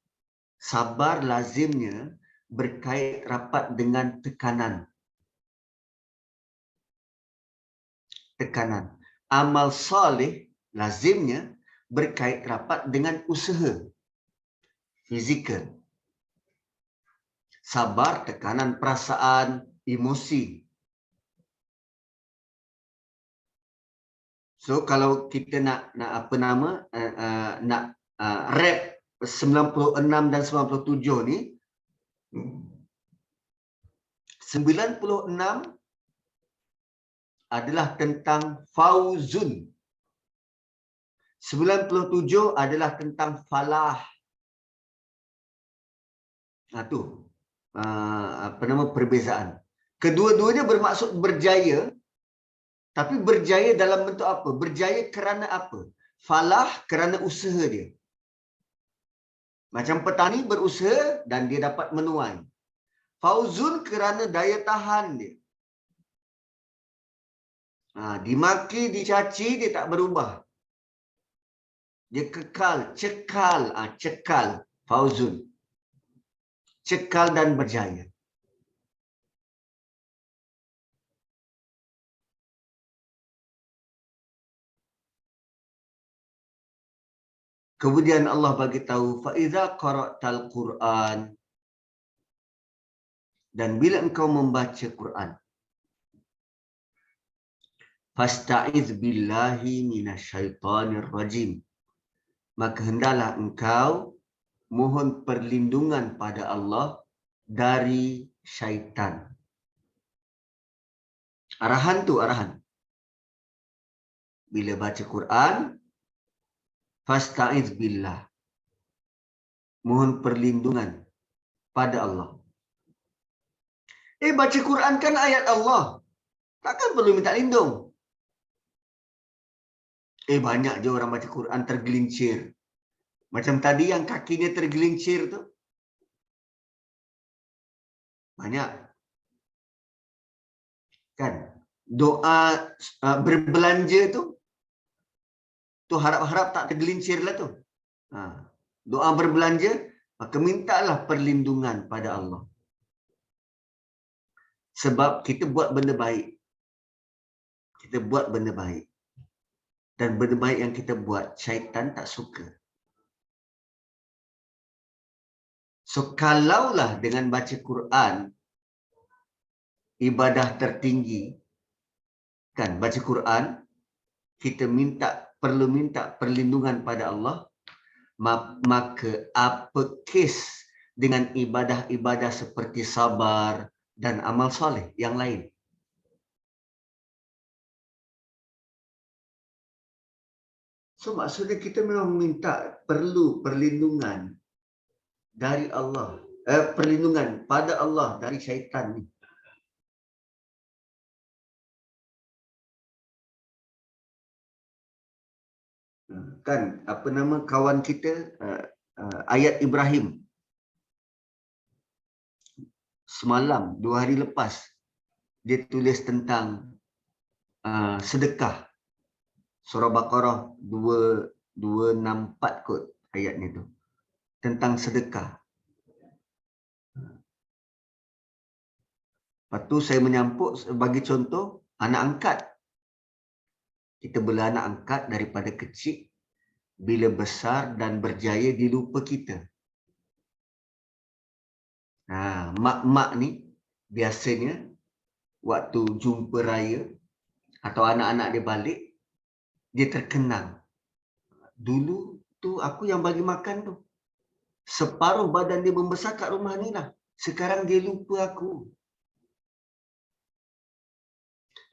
lazimnya berkait rapat dengan tekanan. Amal soleh lazimnya berkait rapat dengan usaha. Fizikal. Sabar, tekanan perasaan, emosi. So kalau kita nak rap 96 dan 97 ni, 96 adalah tentang fauzun. 97 adalah tentang falah. Tu perbezaan. Kedua-duanya bermaksud berjaya. Tapi berjaya dalam bentuk apa? Berjaya kerana apa? Falah kerana usaha dia. Macam petani berusaha dan dia dapat menuai. Fauzun kerana daya tahan dia. Dimaki, dicaci, dia tak berubah. Dia kekal, cekal. Fauzun. Cekal dan berjaya. Kemudian Allah bagi tahu fa iza qara'tal Quran, dan bila engkau membaca Quran, fasta'iz billahi minasyaitonir rajim, maka hendaklah engkau mohon perlindungan pada Allah dari syaitan. Arahan. Bila baca Quran, fasta'iz billah, mohon perlindungan pada Allah. Baca Quran kan ayat Allah, takkan perlu minta lindung. Banyak je orang baca Quran tergelincir. Macam tadi yang kakinya tergelincir tu. Banyak. Kan? doa berbelanja tu harap-harap tak tergelincir lah tu. Doa berbelanja, maka mintalah perlindungan pada Allah. Sebab kita buat benda baik. Kita buat benda baik. Dan benda baik yang kita buat, syaitan tak suka. So, kalaulah dengan baca Quran, ibadah tertinggi, kan, baca Quran, kita perlu minta perlindungan pada Allah, maka apa kes dengan ibadah-ibadah seperti sabar dan amal soleh yang lain? So maksudnya kita memang minta perlu perlindungan dari Allah, perlindungan pada Allah dari syaitan ni. Kan apa nama kawan kita Ayat Ibrahim semalam 2 hari lepas dia tulis tentang sedekah. Surah Baqarah 264 kot ayatnya tu. Tentang sedekah. Lepas tu saya menyampuk bagi contoh anak angkat. Kita bela anak angkat daripada kecil, bila besar dan berjaya dilupa kita. Mak-mak ni biasanya waktu jumpa raya atau anak-anak dia balik, dia terkenang. Dulu tu aku yang bagi makan tu. Separuh badan dia membesar kat rumah ni lah. Sekarang dia lupa aku.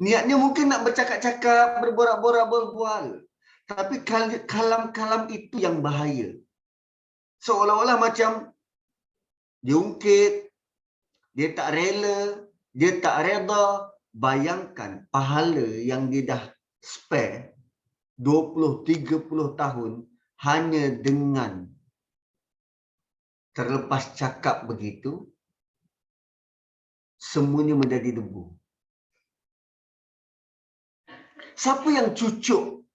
Niatnya mungkin nak bercakap-cakap, berborak-borak, berbual. Tapi kalam-kalam itu yang bahaya. Seolah-olah macam dia ungkit, dia tak rela, dia tak reda. Bayangkan pahala yang dia dah spare 20-30 tahun hanya dengan terlepas cakap begitu, semuanya menjadi debu. Siapa yang cucuk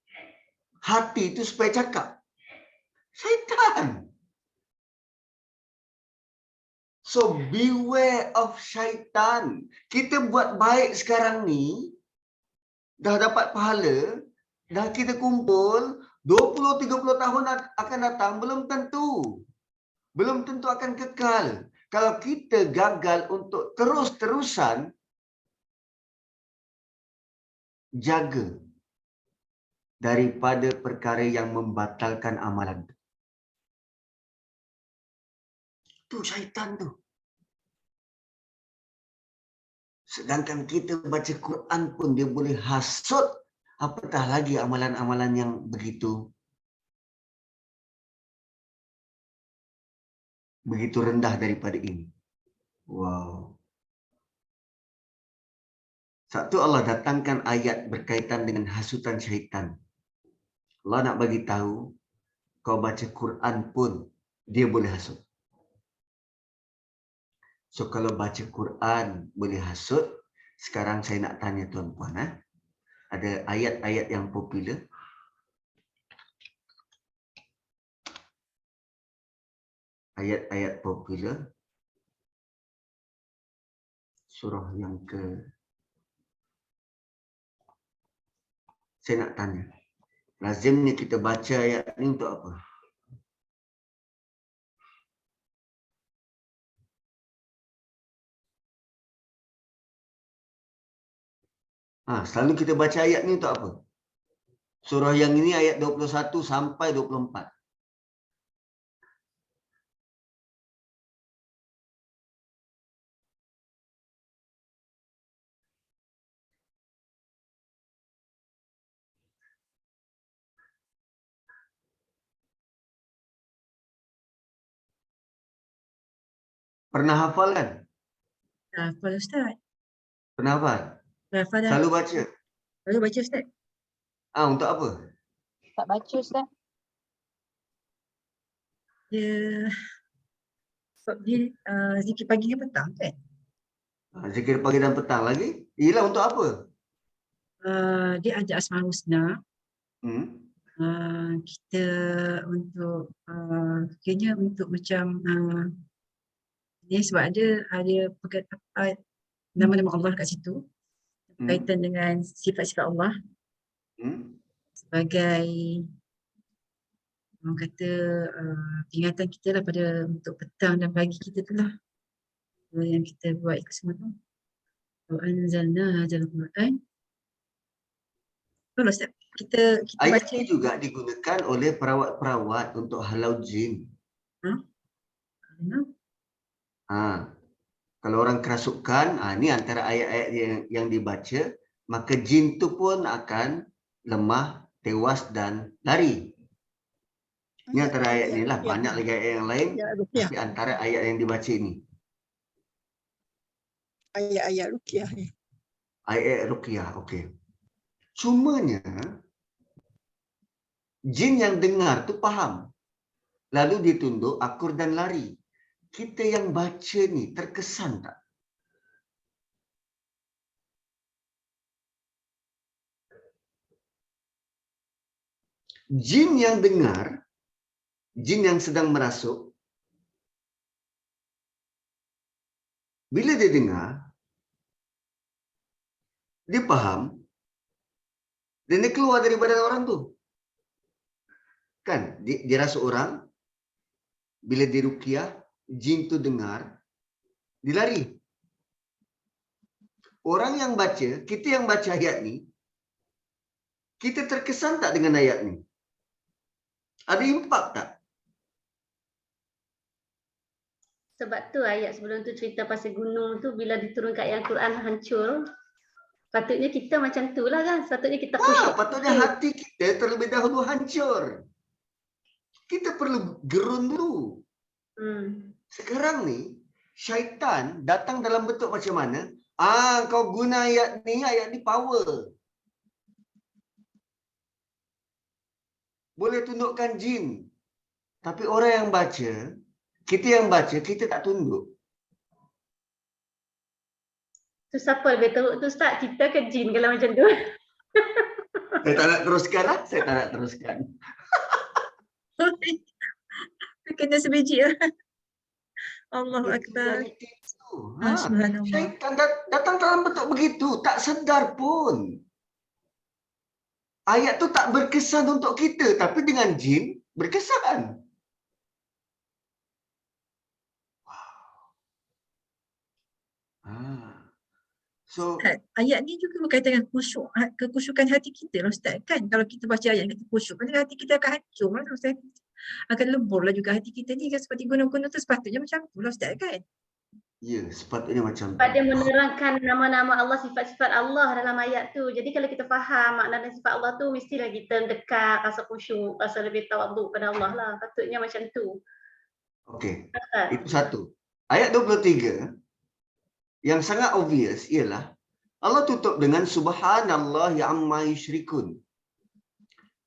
hati itu supaya cakap? Syaitan. So beware of syaitan. Kita buat baik sekarang ni, dah dapat pahala, dah kita kumpul, 20-30 tahun akan datang, belum tentu. Belum tentu akan kekal. Kalau kita gagal untuk terus-terusan jaga daripada perkara yang membatalkan amalan. Tu syaitan tu. Sedangkan kita baca Quran pun dia boleh hasut, apatah lagi amalan-amalan yang begitu rendah daripada ini. Wow. Satu Allah datangkan ayat berkaitan dengan hasutan syaitan. Allah nak bagi tahu, kau baca Quran pun dia boleh hasut. So kalau baca Quran boleh hasut, sekarang saya nak tanya tuan-puan, ada ayat-ayat yang popular. Ayat-ayat popular. Surah yang saya nak tanya. Lazimnya kita baca ayat ni untuk apa? Selalu kita baca ayat ni untuk apa? Surah yang ini ayat 21 sampai 24. Pernah hafal kan? Hafal Ustaz. Pernah hafal? Hafal dah. Selalu baca? Selalu baca Ustaz. Untuk apa? Tak baca Ustaz. Sebab dia zikir pagi ke petang kan? Zikir pagi dan petang lagi? Ialah untuk apa? dia ajak Asmaul Husna. Hmm? Kita untuk kayaknya untuk macam ni sebab ada nama-nama Allah kat situ berkaitan dengan sifat-sifat Allah sebagai orang kata peringatan kita lah pada untuk petang dan pagi kita tu lah yang kita buat ikut semua tu. Wa anzalna hadzal Quran. Betul Ustaz. Kita Ayat baca ini juga digunakan oleh perawat-perawat untuk halau jin. Kalau orang kerasukan, ini antara ayat-ayat yang dibaca, maka jin tu pun akan lemah, tewas dan lari. Ini antara ayat ni lah. Banyak lagi ayat yang lain. Tapi antara ayat yang dibaca ini. Ayat-ayat ruqyah ni. Ayat ruqyah, okey. Cumanya, jin yang dengar tu faham. Lalu dia tunduk, akur dan lari. Kita yang baca ni terkesan tak? Jin yang dengar, jin yang sedang merasuk, bila dia dengar, dia faham, dan dia keluar dari badan orang tu. Kan, dia rasuk orang, bila dia ruqyah, jin tu dengar, dia lari. Orang yang baca, kita yang baca ayat ni, kita terkesan tak dengan ayat ni? Ada impak tak? Sebab tu ayat sebelum tu cerita pasal gunung tu bila diturunkan ayat Quran hancur. Patutnya kita macam tu lah kan. Sepatutnya kita khusyuk. Patutnya hati kita terlebih dahulu hancur. Kita perlu gerun dulu. Sekarang ni, syaitan datang dalam bentuk macam mana? Kau guna ayat ni power. Boleh tundukkan jin. Tapi orang yang baca, kita tak tunduk. Tu siapa lebih teruk tu Ustaz? Kita ke jin kalau macam tu? Saya tak nak teruskan lah. Saya tak nak teruskan. kena sebiji lah. Allahu Akbar. Subhanallah. Syaitan datang dalam bentuk begitu. Tak sedar pun. Ayat tu tak berkesan untuk kita. Tapi dengan jin, berkesan. So, ayat ni juga berkaitan dengan khusyuk, kekhusyukan hati kita lah Ustaz kan. Kalau kita baca ayat kita khusyuk, kan hati kita akan hancur lah Ustaz. Akan lebur lah juga hati kita ni kan, seperti gunung-gunung tu sepatutnya macam tu lah Ustaz kan. ya, sepatutnya macam tu. Sebab dia menerangkan nama-nama Allah, sifat-sifat Allah dalam ayat tu. Jadi kalau kita faham makna dan sifat Allah tu, mestilah kita dekat, rasa khusyuk, rasa lebih tawaduk pada Allah lah. Patutnya macam tu. Okey, itu satu. Ayat 23, yang sangat obvious ialah Allah tutup dengan Subhanallah amma yusyrikun.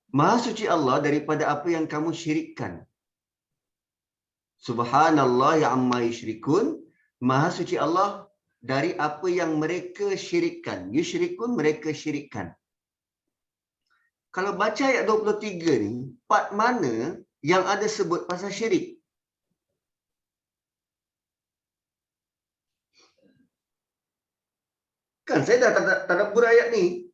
Maha suci Allah daripada apa yang kamu syirikkan. Subhanallah amma yusyrikun. Maha suci Allah dari apa yang mereka syirikkan. Yusyrikun, mereka syirikkan. Kalau baca ayat 23 ni, part mana yang ada sebut pasal syirik? Kan saya dah tadabbur ayat ni.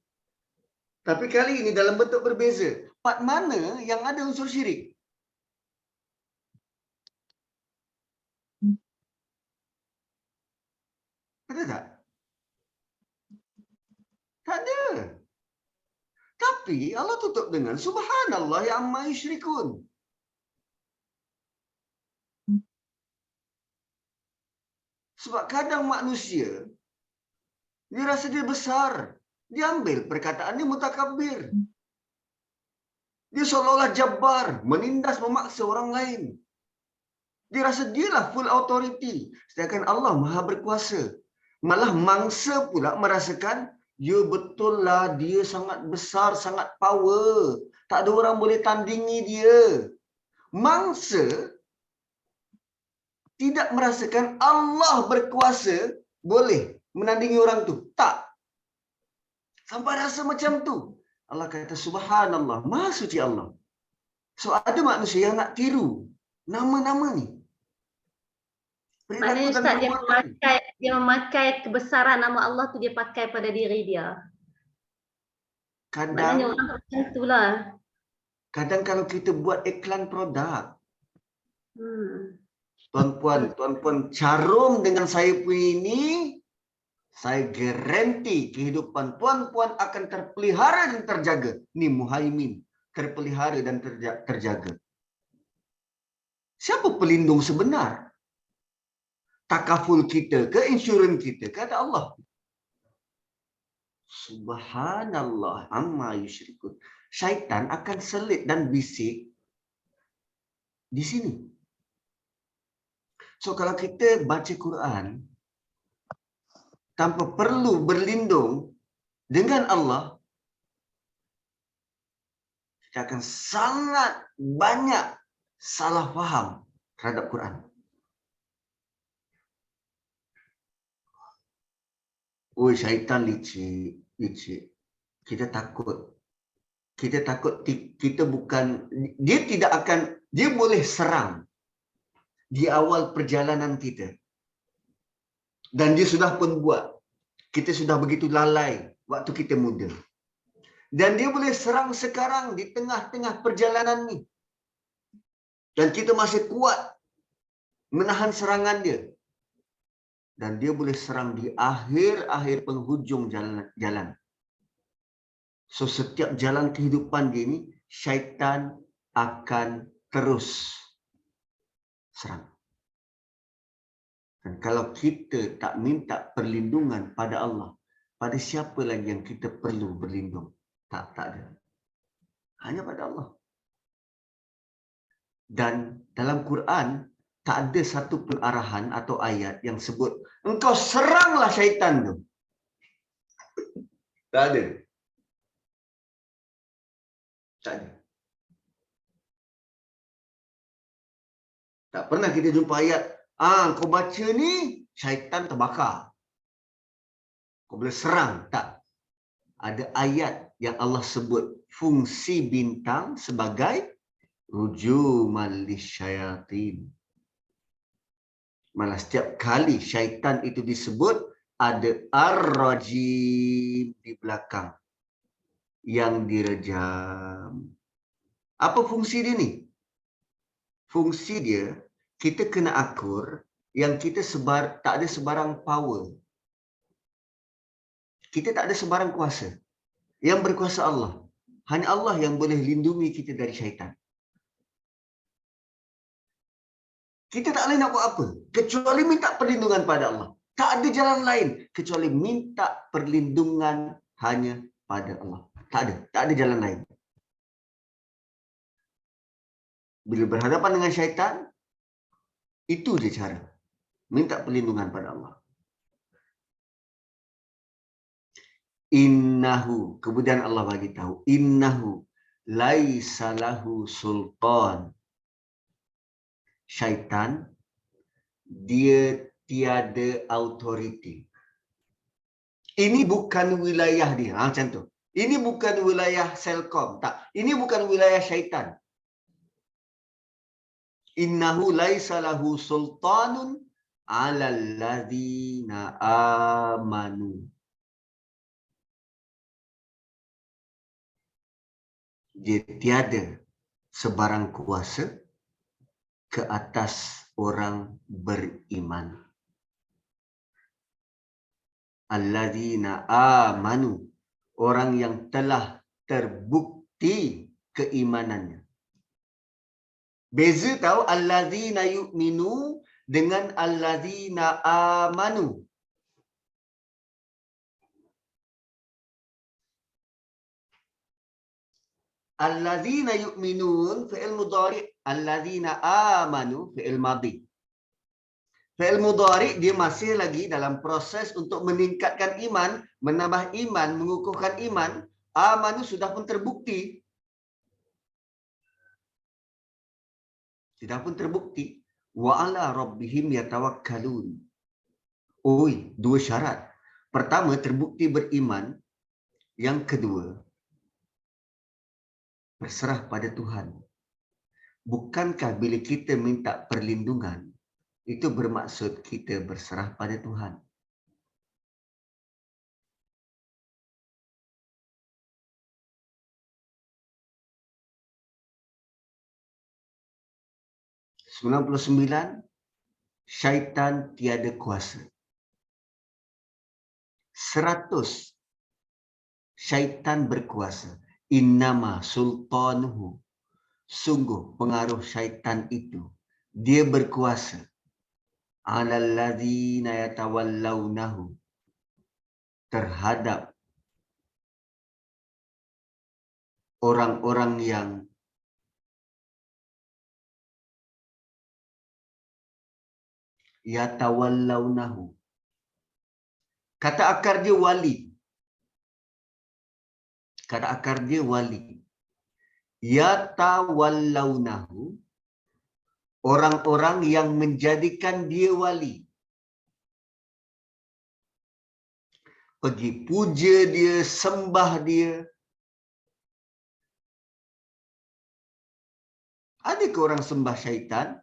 Tapi kali ini dalam bentuk berbeza. Part mana yang ada unsur syirik? Ada tak? Tak ada. Tapi Allah tutup dengan Subhanallah ya amma yusyrikun. Sebab kadang manusia, dia rasa dia besar. Dia ambil perkataan dia mutakabbir. Dia seolah-olah jabbar, menindas, memaksa orang lain. Dia rasa dialah full authority. Sedangkan Allah maha berkuasa. Malah mangsa pula merasakan, ya betul lah dia sangat besar, sangat power. Tak ada orang boleh tandingi dia. Mangsa tidak merasakan Allah berkuasa boleh menandingi orang tu. Tak. Sampai rasa macam tu. Allah kata subhanallah, maha suci Allah. So ada manusia yang nak tiru nama-nama ni. Perilaku Maknanya dan Ustaz, perbuatan ni. dia memakai kebesaran nama Allah tu, dia pakai pada diri dia. Maknanya Kadang, orang macam itulah. kadang kalau kita buat iklan produk, tuan-puan carum dengan saya punya ini, saya garanti kehidupan tuan-puan akan terpelihara dan terjaga. Ni Muhaimin, terpelihara dan terjaga. Siapa pelindung sebenar? Takaful kita ke, insurans kita, kata Allah. Subhanallah amma yusyrikun. Syaitan akan selit dan bisik di sini. So kalau kita baca Quran tanpa perlu berlindung dengan Allah, kita akan sangat banyak salah faham terhadap Quran. Oh, syaitan licik. Kita takut. Kita bukan, dia tidak akan, dia boleh serang di awal perjalanan kita. Dan dia sudah pun buat. Kita sudah begitu lalai waktu kita muda. Dan dia boleh serang sekarang di tengah-tengah perjalanan ni. Dan kita masih kuat menahan serangan dia. Dan dia boleh serang di akhir-akhir penghujung jalan. So setiap jalan kehidupan dia ni, syaitan akan terus serang. Dan kalau kita tak minta perlindungan pada Allah, pada siapa lagi yang kita perlu berlindung? Tak ada. Hanya pada Allah. Dan dalam Quran, tak ada satu pun arahan atau ayat yang sebut, engkau seranglah syaitan tu. Tak ada. Tak ada. Tak pernah kita jumpa ayat, kau baca ni, syaitan terbakar. Kau boleh serang. Tak. Ada ayat yang Allah sebut fungsi bintang sebagai rujuman lisyayatin. Malah setiap kali syaitan itu disebut, ada ar-rajim di belakang yang direjam. Apa fungsi dia ni? Fungsi dia, kita kena akur yang kita tak ada sebarang power. Kita tak ada sebarang kuasa. Yang berkuasa Allah. Hanya Allah yang boleh lindungi kita dari syaitan. Kita tak boleh nak buat apa, kecuali minta perlindungan pada Allah. Tak ada jalan lain, kecuali minta perlindungan hanya pada Allah. Tak ada jalan lain. Bila berhadapan dengan syaitan, itu je cara. Minta perlindungan pada Allah. Innahu, kemudian Allah bagi tahu, innahu laisa lahu sultan. Syaitan, dia tiada autoriti. Ini bukan wilayah dia. Macam tu. Ini bukan wilayah Selcom. Tak. Ini bukan wilayah syaitan. Innahu laisa lahu sultanun 'alal ladzina amanu. Dia tiada sebarang kuasa ke atas orang beriman. Alladzina amanu, orang yang telah terbukti keimanannya. Beza tahu alladzina yu'minu dengan alladzina amanu. Alladzina yu'minun fi'il mudhari', alladzina amanu fi'il madhi. Fi'il mudhari' dia masih lagi dalam proses untuk meningkatkan iman, menambah iman, mengukuhkan iman. Amanu sudah pun terbukti. Sudah pun terbukti. Wa ala rabbihim yatawakkalun. Oi, dua syarat. Pertama, terbukti beriman. Yang kedua, berserah pada Tuhan. Bukankah bila kita minta perlindungan, itu bermaksud kita berserah pada Tuhan? (99) Syaitan tiada kuasa. 100 syaitan berkuasa. Innama sultanuhu. Sungguh pengaruh syaitan itu, dia berkuasa. Alal ladzina yatawallawnahu. Terhadap orang-orang yang yatawallawnahu. Kata akar dia wali. Kata akar dia wali. Yatawallawnahu. Orang-orang yang menjadikan dia wali. Pergi puja dia, sembah dia. Adakah orang sembah syaitan?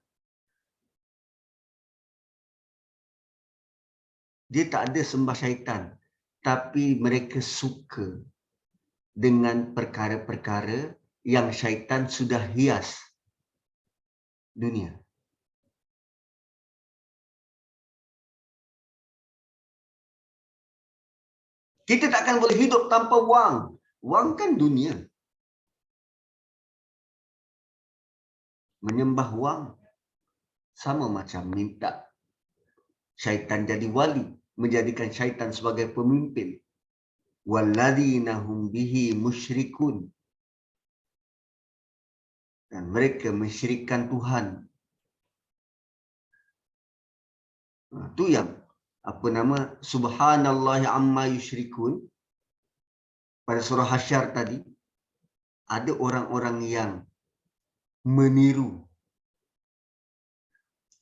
Dia tak ada sembah syaitan. Tapi mereka suka dengan perkara-perkara yang syaitan sudah hias dunia. Kita takkan boleh hidup tanpa wang. Wang kan dunia. Menyembah wang sama macam minta syaitan jadi wali, menjadikan syaitan sebagai pemimpin. Walladzina hum bihi musyrikun. Dan mereka mensyirikkan Tuhan. Itu yang subhanallahi amma yusyrikun. Pada surah Hasyr tadi, ada orang-orang yang meniru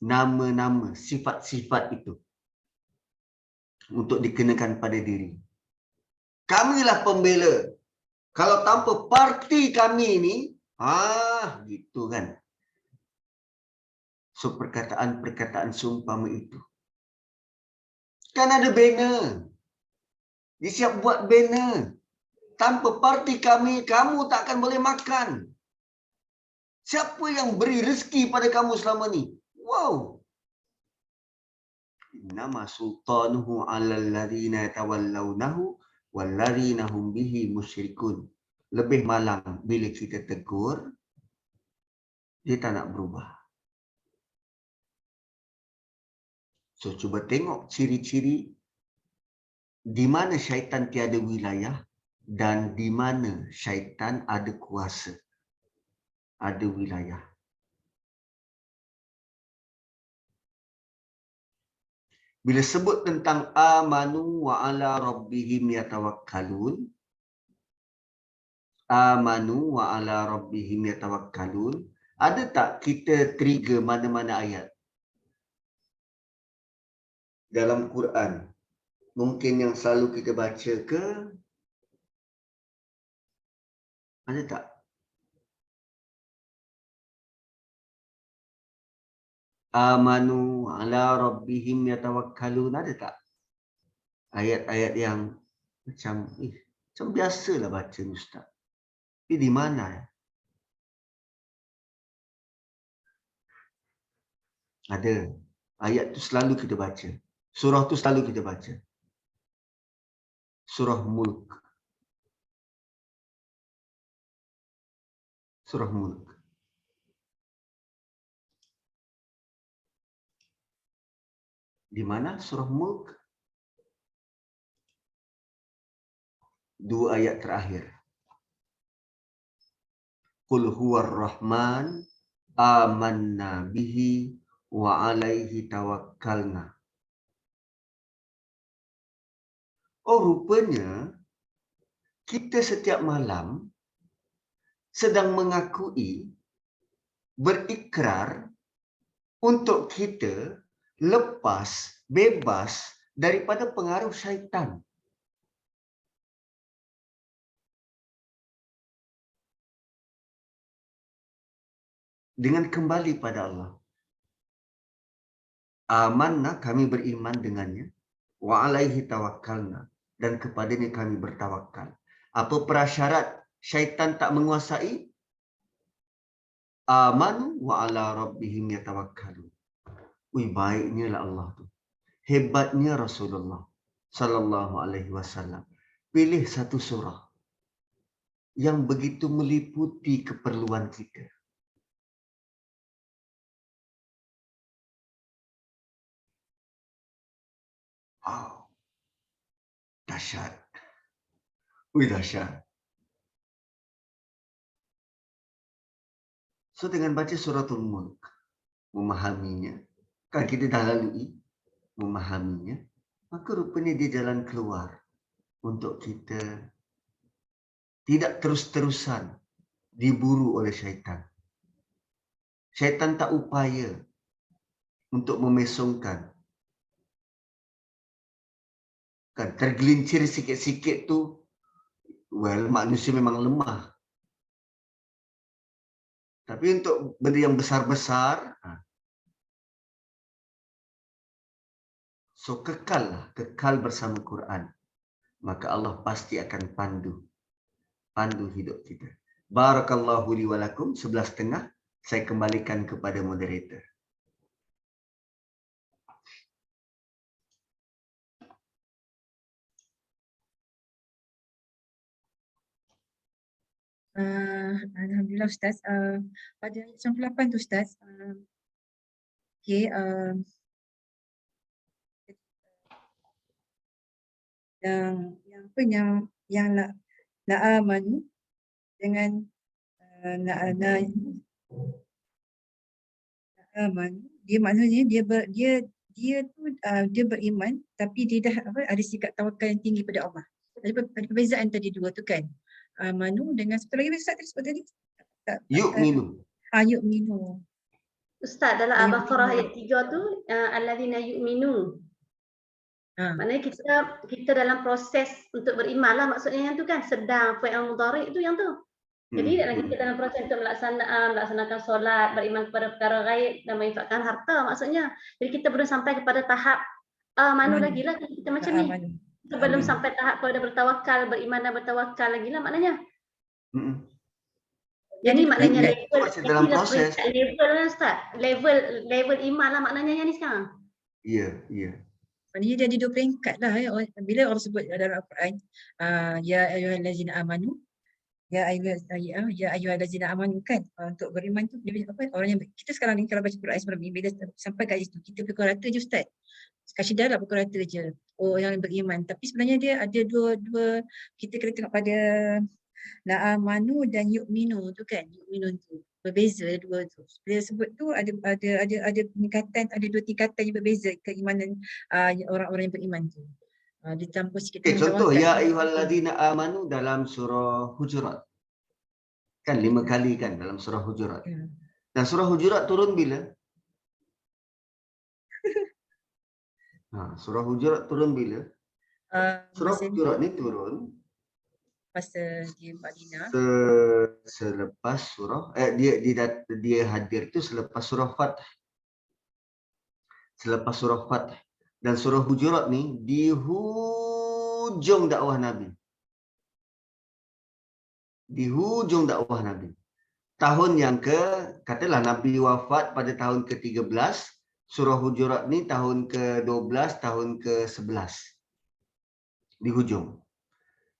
nama-nama, sifat-sifat itu untuk dikenakan pada diri. Kamilah pembela. Kalau tanpa parti kami ini, gitu kan. So perkataan-perkataan seumpama itu. Kan ada banner. Dia siap buat banner. Tanpa parti kami, kamu tak akan boleh makan. Siapa yang beri rezeki pada kamu selama ni? Wow. Innama sultanuhu 'alal ladzina yatawallawnahu walladzina hum bihi musyrikun. Lebih malang bila kita tegur, dia tak nak berubah. So cuba tengok ciri-ciri di mana syaitan tiada wilayah dan di mana syaitan ada kuasa, ada wilayah. Bila sebut tentang amanu wa ala rabbihim yatawakkalun, amanu wa ala rabbihim yatawakkalun, ada tak kita trigger mana-mana ayat dalam Quran? Mungkin yang selalu kita baca ke? Ada tak? Amanu ala rabbihim yatawakkalun, ada tak? Ayat-ayat yang macam biasalah baca ni Ustaz. Tapi di mana? Ada. Ayat tu selalu kita baca. Surah tu selalu kita baca. Surah Mulk. Surah Mulk. Di mana surah Mulk? 2 ayat terakhir. Qul huwar rahman amanna bihi wa alaihi tawakkalna. Oh, rupanya kita setiap malam sedang mengakui, berikrar untuk kita lepas, bebas daripada pengaruh syaitan. dengan kembali pada Allah. Amanna, kami beriman dengannya. Wa alaihi tawakkalna, dan kepadanya kami bertawakal. Apa prasyarat syaitan tak menguasai? Amanu wa ala rabbihim yatawakkalun. Wih, baiknya lah Allah tu. Hebatnya Rasulullah sallallahu alaihi wasallam. Pilih satu surah yang begitu meliputi keperluan kita. Wow. Dahsyat. Wih, dahsyat. So, dengan baca suratul Mulk, memahaminya, kan kita dah lalui memahaminya, maka rupanya dia jalan keluar untuk kita tidak terus-terusan diburu oleh syaitan. Syaitan tak upaya untuk memesongkan. Kan tergelincir sikit-sikit tu, well, manusia memang lemah. Tapi untuk benda yang besar-besar, so kekal bersama Quran. Maka Allah pasti akan pandu hidup kita. Barakallahu li wa lakum. 11.30 saya kembalikan kepada moderator. Alhamdulillah Ustaz. Pada ayat 98 tu Ustaz, okey, yang la amanu dengan la amanu, dia maknanya dia beriman tapi dia dah ada sikap tawakal yang tinggi pada Allah. Ada perbezaan tadi dua tu kan. Amanu dengan satu lagi Ustaz tadi sebut tadi. Yu'minu. Yu'minu. Ustaz, dalam Al-Baqarah ayat 3 tu, alladzina yu'minun. Maknanya kita dalam proses untuk beriman lah, maksudnya yang tu kan, sedang fi'il mudhari' itu yang tu. Jadi kita dalam proses untuk melaksanakan solat, beriman kepada perkara gaib dan menginfakkan harta maksudnya. Jadi kita belum sampai kepada tahap mana lagi lah kita macam ni. Kita belum sampai tahap kepada bertawakal, beriman dan bertawakal lagi lah maknanya. Jadi maknanya level dalam proses. Level lah Ustaz. Level iman lah maknanya yang ni sekarang. Ya. Maknanya dia ada dua peringkat lah. Bila orang sebut dalam Al-Quran, ya ayyuhallazina amanu, ya ayyuhallazina amanu kan, untuk beriman tu dia orang yang kita sekarang ni kalau baca Quran sebelum ni, bila sampai kat situ kita pukul rata je Ustaz. Kasih dah lah pukul rata je. Oh, yang beriman. Tapi sebenarnya dia ada dua kita kena tengok pada la amanu dan yu'minu tu kan. Yu'minu tu berbeza dua tu. Bila sebut tu ada peningkatan, ada dua tingkatan yang berbeza keimanan orang-orang yang beriman tu. Ditambah sikit. Contoh ya ayyuhalladzina amanu dalam surah Hujurat. Kan 5 kali kan dalam surah Hujurat. Dan surah Hujurat turun bila? Surah Hujurat turun bila? Surah Hujurat ni turun masa dia Madinah. Selepas surah dia hadir tu selepas surah Fath. Selepas surah Fath. Dan surah Hujurat ni di hujung dakwah Nabi. Di hujung dakwah Nabi. Tahun yang katalah Nabi wafat pada tahun ke-13, surah Hujurat ni tahun ke-12, tahun ke-11. Di hujung.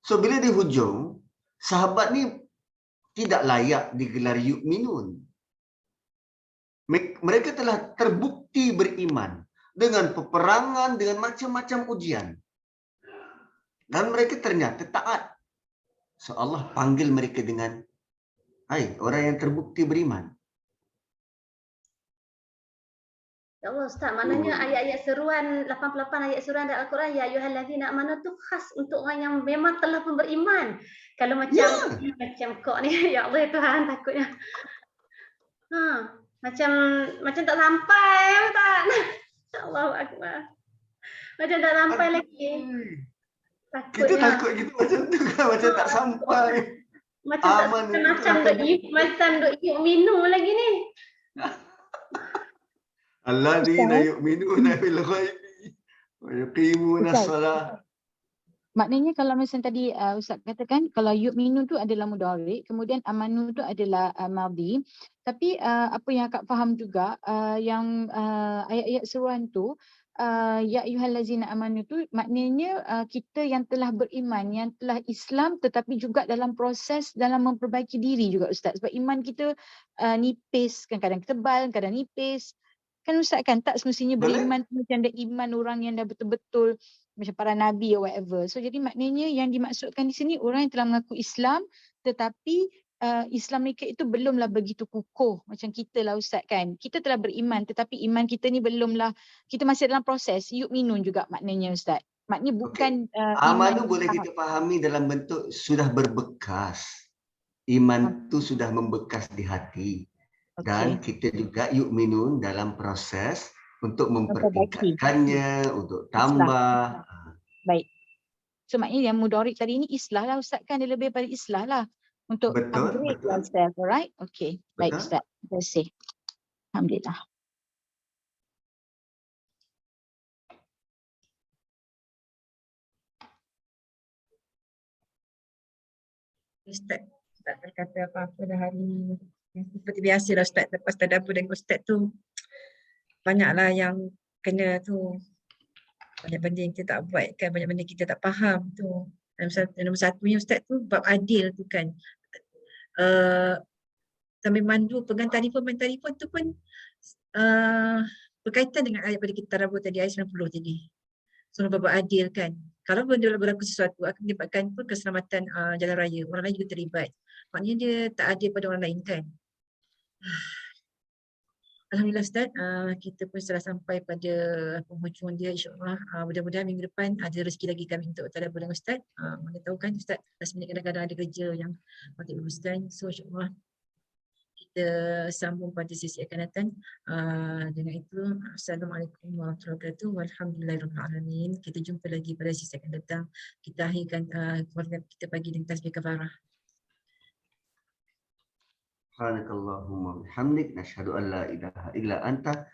So bila di hujung, sahabat ni tidak layak digelar yu'minun. Mereka telah terbukti beriman dengan peperangan, dengan macam-macam ujian. Dan mereka ternyata taat. So Allah panggil mereka dengan, hai orang yang terbukti beriman. Ya Allah Ustaz, maknanya ayat-ayat seruan 88 ayat seruan dalam Al-Quran ya ayyuhallazina amanu tu khas untuk orang yang memang telah pun beriman. Kalau macam kok ni ya Allah Tuhan takutnya. Macam tak sampai Ustaz. Allahu akbar. Macam tak sampai lagi. Takutnya. Kita takut gitu macam tu kan, macam tak sampai. Macam duk minum lagi ni. Alladzina yu'minuna bil ghaibi wa yuqimuna Ustaz. shalah. Maknanya kalau misalnya tadi Ustaz katakan kalau yu'minu tu adalah mudhari, kemudian amanu tu adalah madhi. Tapi apa yang akak faham juga yang ayat-ayat seruan tu ya ayyuhallazina amanu tu maknanya kita yang telah beriman, yang telah Islam tetapi juga dalam proses dalam memperbaiki diri juga Ustaz. Sebab iman kita nipis, kadang-kadang tebal, kadang nipis. Kan Ustaz kan tak semestinya Boleh? beriman tu macam ada iman orang yang dah betul-betul macam para nabi or whatever. So jadi maknanya yang dimaksudkan di sini orang yang telah mengaku Islam tetapi Islam mereka itu belumlah begitu kukuh macam kita lah Ustaz kan. Kita telah beriman tetapi iman kita ni belumlah, kita masih dalam proses. Yu'minun juga maknanya Ustaz. Maknanya bukan iman Amanu boleh kita fahami dalam bentuk sudah berbekas. Iman tu sudah membekas di hati. Dan kita juga yu'minun dalam proses untuk mempertingkatkannya, untuk tambah. Baik. So maknanya yang mudhari tadi ni islah lah Ustaz kan, dia lebih pada islah lah. Untuk upgrade yourself, alright? Okay, baik Ustaz. Terima kasih. Alhamdulillah. Ustaz tak berkata apa-apa dah hari ni. Seperti biasa lah Ustaz, lepas tadabbur dengan Ustaz tu banyaklah yang kena tu. Banyak benda yang kita tak buat kan, banyak benda kita tak faham tu. Nombor satunya Ustaz tu bab adil tu kan. Sambil mandu pegang telefon, main telefon tu pun berkaitan dengan ayat pada kita tadabbur tadi, ayat 90 tadi. So bab adil kan. Kalau benda berlaku sesuatu akan menyebabkan pun keselamatan jalan raya. Orang lain juga terlibat. Maknanya dia tak adil pada orang lain kan. Alhamdulillah Ustaz, kita pun telah sampai pada penghujung dia, insyaAllah. Mudah-mudahan minggu depan ada rezeki lagi kami untuk tadabbur dengan Ustaz. Mana tahu kan Ustaz, last minute kadang-kadang ada kerja yang patut diuruskan. So insyaAllah kita sambung pada sesi akan datang. Dengan itu, Assalamualaikum warahmatullahi wabarakatuh. Walhamdulillahirrahmanirrahim. Kita jumpa lagi pada sesi akan datang. Kita akhirkan keluarga kita pagi dengan tasbih kafarah. Subhanakallahumma bihamdik nashhadu an la ilaha illa anta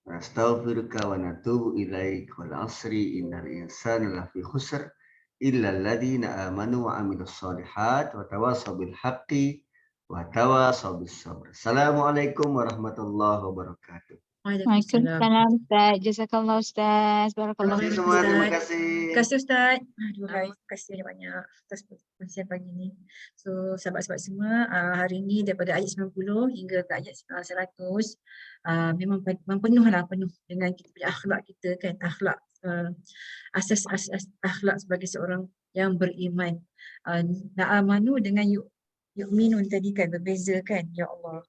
nastaghfiruka wa natubu ilaik wal asri innal insana lafi khusr illa alladhina amanu wa amilus solihat wa tawasaw bil haqqi wa tawasaw bis sabr. Assalamualaikum warahmatullahi wabarakatuh. Waalaikumsalam Ustaz. Jazakallah Ustaz. Barakallah. Terima kasih semua. Terima kasih. Terima kasih Ustaz. Aduh, terima kasih banyak atas perkongsian pagi ni. So sahabat-sahabat semua, hari ni daripada ayat 90 hingga ke ayat 100 memang penuh dengan kita punya akhlak kita kan, akhlak asas akhlak sebagai seorang yang beriman. Na'amanu dengan yu'minun tadi kan berbeza kan, ya Allah.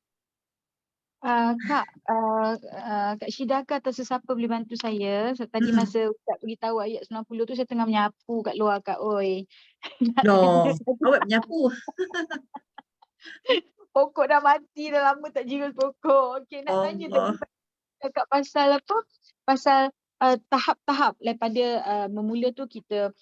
Kak Syidaka atau sesiapa boleh bantu saya. So, tadi masa Ustaz beritahu ayat 90 tu saya tengah menyapu kat luar Kak. Oi. Loh, awak menyapu. Pokok dah mati, dah lama tak jiran pokok. Okey, nak tanya tadi Kak pasal apa? Pasal tahap-tahap daripada memula tu kita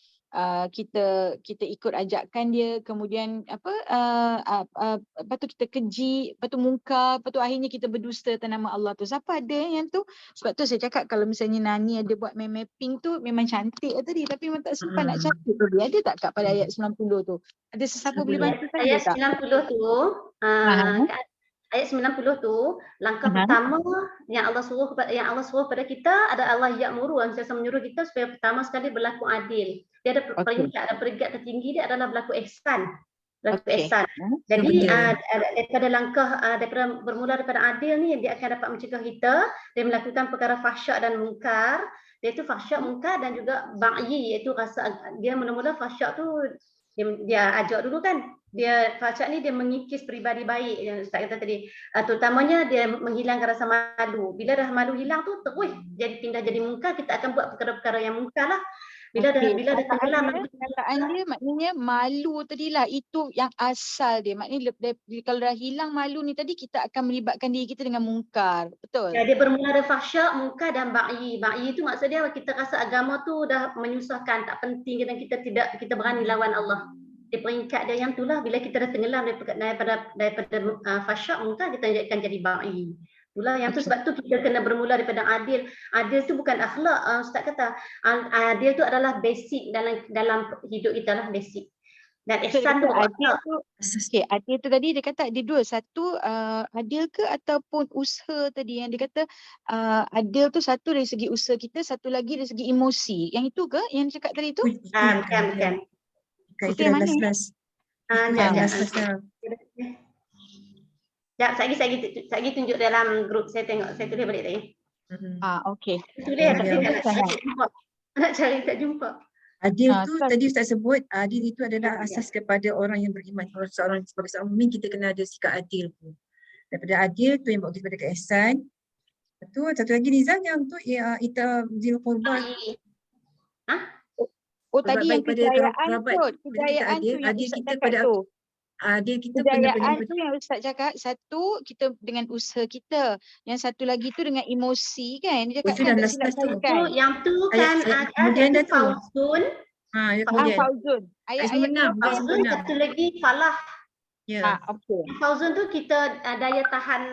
ikut ajakan dia, kemudian lepas tu kita keji, lepas tu mungkar, lepas tu akhirnya kita berdusta atas nama Allah tu. Siapa ada yang tu? Sebab tu saya cakap kalau misalnya Nani ada buat mapping tu memang cantik lah tadi, tapi memang tak sempat nak cantik tu. Dia ada tak Kak pada ayat 90 tu? Ada sesiapa boleh bantu saya Ayat tak? 90 tu ayat 90 tu langkah pertama yang Allah suruh pada kita ada Allah ya'muru, sentiasa menyuruh kita supaya pertama sekali berlaku adil. Dia ada peringkat tertinggi dia adalah berlaku ihsan. Ihsan. Jadi daripada langkah daripada bermula daripada adil ni dia akan dapat mencegah kita dari melakukan perkara fahsyak dan mungkar. Iaitu fahsyak, mungkar dan juga bagyi, iaitu rasa dia mula-mula fahsyak tu dia ajak dulu kan. Dia fahsyak ni dia mengikis peribadi baik yang Ustaz kata tadi. Terutamanya dia menghilangkan rasa malu. Bila dah malu hilang tu terus pindah jadi mungkar, kita akan buat perkara-perkara yang mungkar lah. Bila dah tenggelam perkataan dia maknanya malu tadilah itu yang asal dia. Maknanya kalau dah hilang malu ni tadi kita akan melibatkan diri kita dengan mungkar. Betul? Ya, dia bermula dari fahsyak, mungkar dan bagyi. Bagyi itu maksudnya kita rasa agama tu dah menyusahkan, tak penting dan kita berani lawan Allah. Di peringkat dia yang itulah bila kita dah tenggelam daripada fahsyak, mungkar kita akan jadi bagyi. Itulah yang tu sebab tu kita kena bermula daripada adil. Adil tu bukan akhlak. Ustaz kata adil tu adalah basic dalam hidup kita lah, basic. Dan ihsan tu adil akhlak. tu, adil tu tadi dia kata ada dua. Satu adil ke ataupun usaha tadi yang dia kata adil tu satu dari segi usaha kita, satu lagi dari segi emosi. Yang itu ke yang cakap tadi tu? Bukan. Itu yang mana? Sekejap, saya tunjuk dalam grup, saya tengok, saya tulis balik tadi. Okey. Tulis tapi nak cari tak jumpa. Adil tu tadi Ustaz sebut, adil itu adalah asas kepada orang yang beriman. Sebagai seorang mukmin kita kena ada sikap adil tu. Daripada adil tu yang bawa kita pada keihsan. Betul, satu lagi Nizam yang tu kita zil qurba. Tadi yang kejayaan kot. Kejayaan tu yang Ustaz cakap tu. Adil kita kejayaan tu yang Ustaz cakap, satu kita dengan usaha kita, yang satu lagi tu dengan emosi kan. Dia cakap kan tak silap saya kan. Yang tu kan ada fauzun. Fauzun. Ayat 6. Fauzun satu lagi falah. Ya. Okey. Fauzun tu kita daya tahan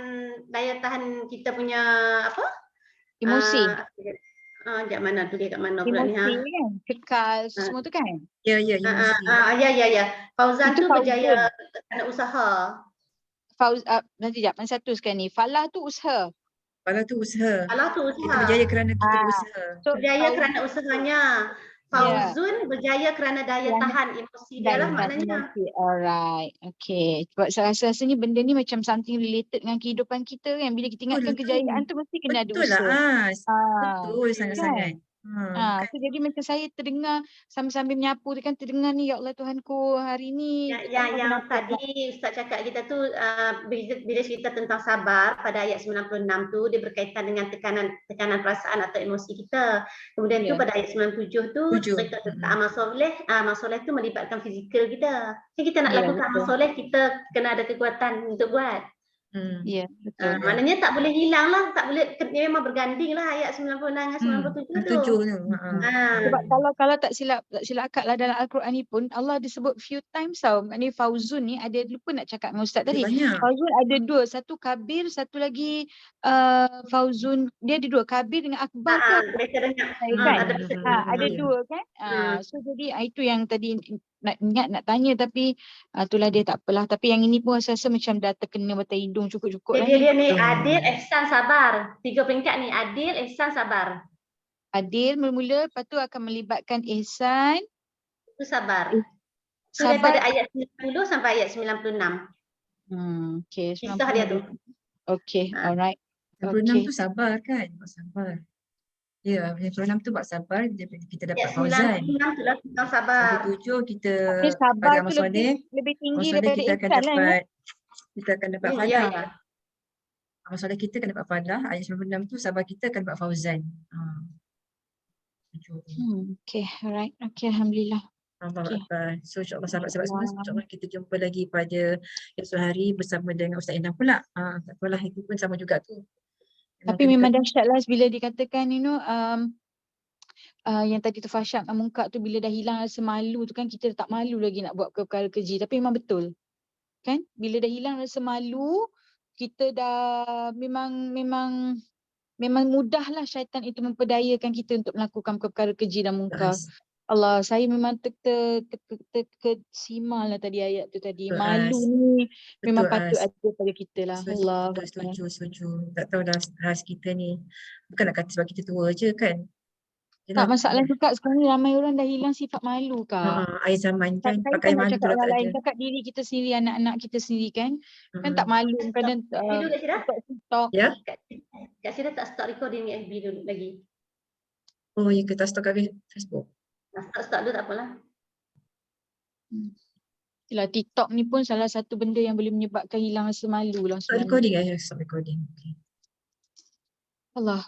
kita punya apa? Emosi. Kat mana tu dia kat mana pula ni ha? Emosi kan, kekal semua tu kan. Ya. Fauzan tu berjaya kerana usaha. Nanti jap, yang satu sekarang ni. Falah tu usaha. Kita berjaya kerana kita berusaha. Berjaya kerana usahanya. Fauzun berjaya kerana daya tahan emosi dia lah maknanya. Alright. Okay. Sebab saya rasanya benda ni macam something related dengan kehidupan kita kan. Bila kita ingatkan kejayaan tu mesti kena ada usaha. Betul sangat-sangat. So jadi macam saya terdengar sambil menyapu tu kan, terdengar ni ya Allah Tuhanku hari ni. Yang tadi Ustaz cakap kita tu bila cerita tentang sabar pada ayat 96 tu dia berkaitan dengan tekanan perasaan atau emosi kita. Kemudian tu pada ayat 97 tu cerita tentang amal soleh. Amal soleh tu melibatkan fizikal kita. Jadi kita nak lakukan amal soleh, kita kena ada kekuatan untuk buat. Ya, betul. Maknanya tak boleh hilang lah, tak boleh, memang berganding lah ayat 96 dengan 97 tu. Sebab kalau tak silap akak lah dalam Al-Quran ni pun Allah disebut few times tau. Maknanya fauzun ni ada, lupa nak cakap dengan Ustaz tadi. Fauzun ada dua, satu kabir, satu lagi fauzun, dia ada dua, kabir dengan akbar ke? Ada dua kan? So jadi itu yang tadi nak tanya tapi itulah dia, tak apalah. Tapi yang ini pun rasa macam dah terkena batang hidung cukup-cukup lah. Dia ni adil, ihsan, sabar. 3 peringkat ni, adil, ihsan, sabar. Adil mula-mula, lepas tu akan melibatkan ihsan. Itu sabar. So daripada ayat 90 sampai ayat 96. Okay, kisah dia tu. Okay, alright. 96 tu sabar kan? Sabar. Ya, 96 tu buat sabar, kita dapat fauzan. 96 tu lah tentang sabar. 97 kita sabar tu lebih tinggi daripada ihsan lah. Kita akan dapat falah. Amal soleh kita akan dapat falah. Ayat 96 tu sabar kita akan dapat fauzan. Okay, alright. Okay, Alhamdulillah. So insyaAllah sahabat-sahabat semua, insyaAllah kita jumpa lagi pada esok hari bersama dengan Ustaz Inam pula. Tak apalah, itu pun sama juga tu. Tapi memang dahsyat lah bila dikatakan yang tadi tu fahsyat munkar tu, bila dah hilang rasa malu tu kan, kita tak malu lagi nak buat perkara keji. Tapi memang betul kan, bila dah hilang rasa malu, kita dah memang mudahlah syaitan itu memperdayakan kita untuk melakukan perkara keji dan munkar. Allah, saya memang terkesima lah tadi ayat tu tadi. Malu ni memang patut ada pada kita lah. Allah. Setuju. Tak tahu dah khas kita ni. Bukan nak kata sebab kita tua je kan. Tak, masalah juga sekarang ni ramai orang dah hilang sifat malu Kak. Air zaman kan, pakai malu tu cakap orang lain, cakap diri kita sendiri, anak-anak kita sendiri kan. Kan tak malu kadang TikTok. Ya. Kak Syirah tak start recording FB dulu lagi. Oh ya, kita start kat Facebook. Start dulu tak apalah. Yalah, TikTok ni pun salah satu benda yang boleh menyebabkan hilang rasa malu lah. Start recording start recording. Allah.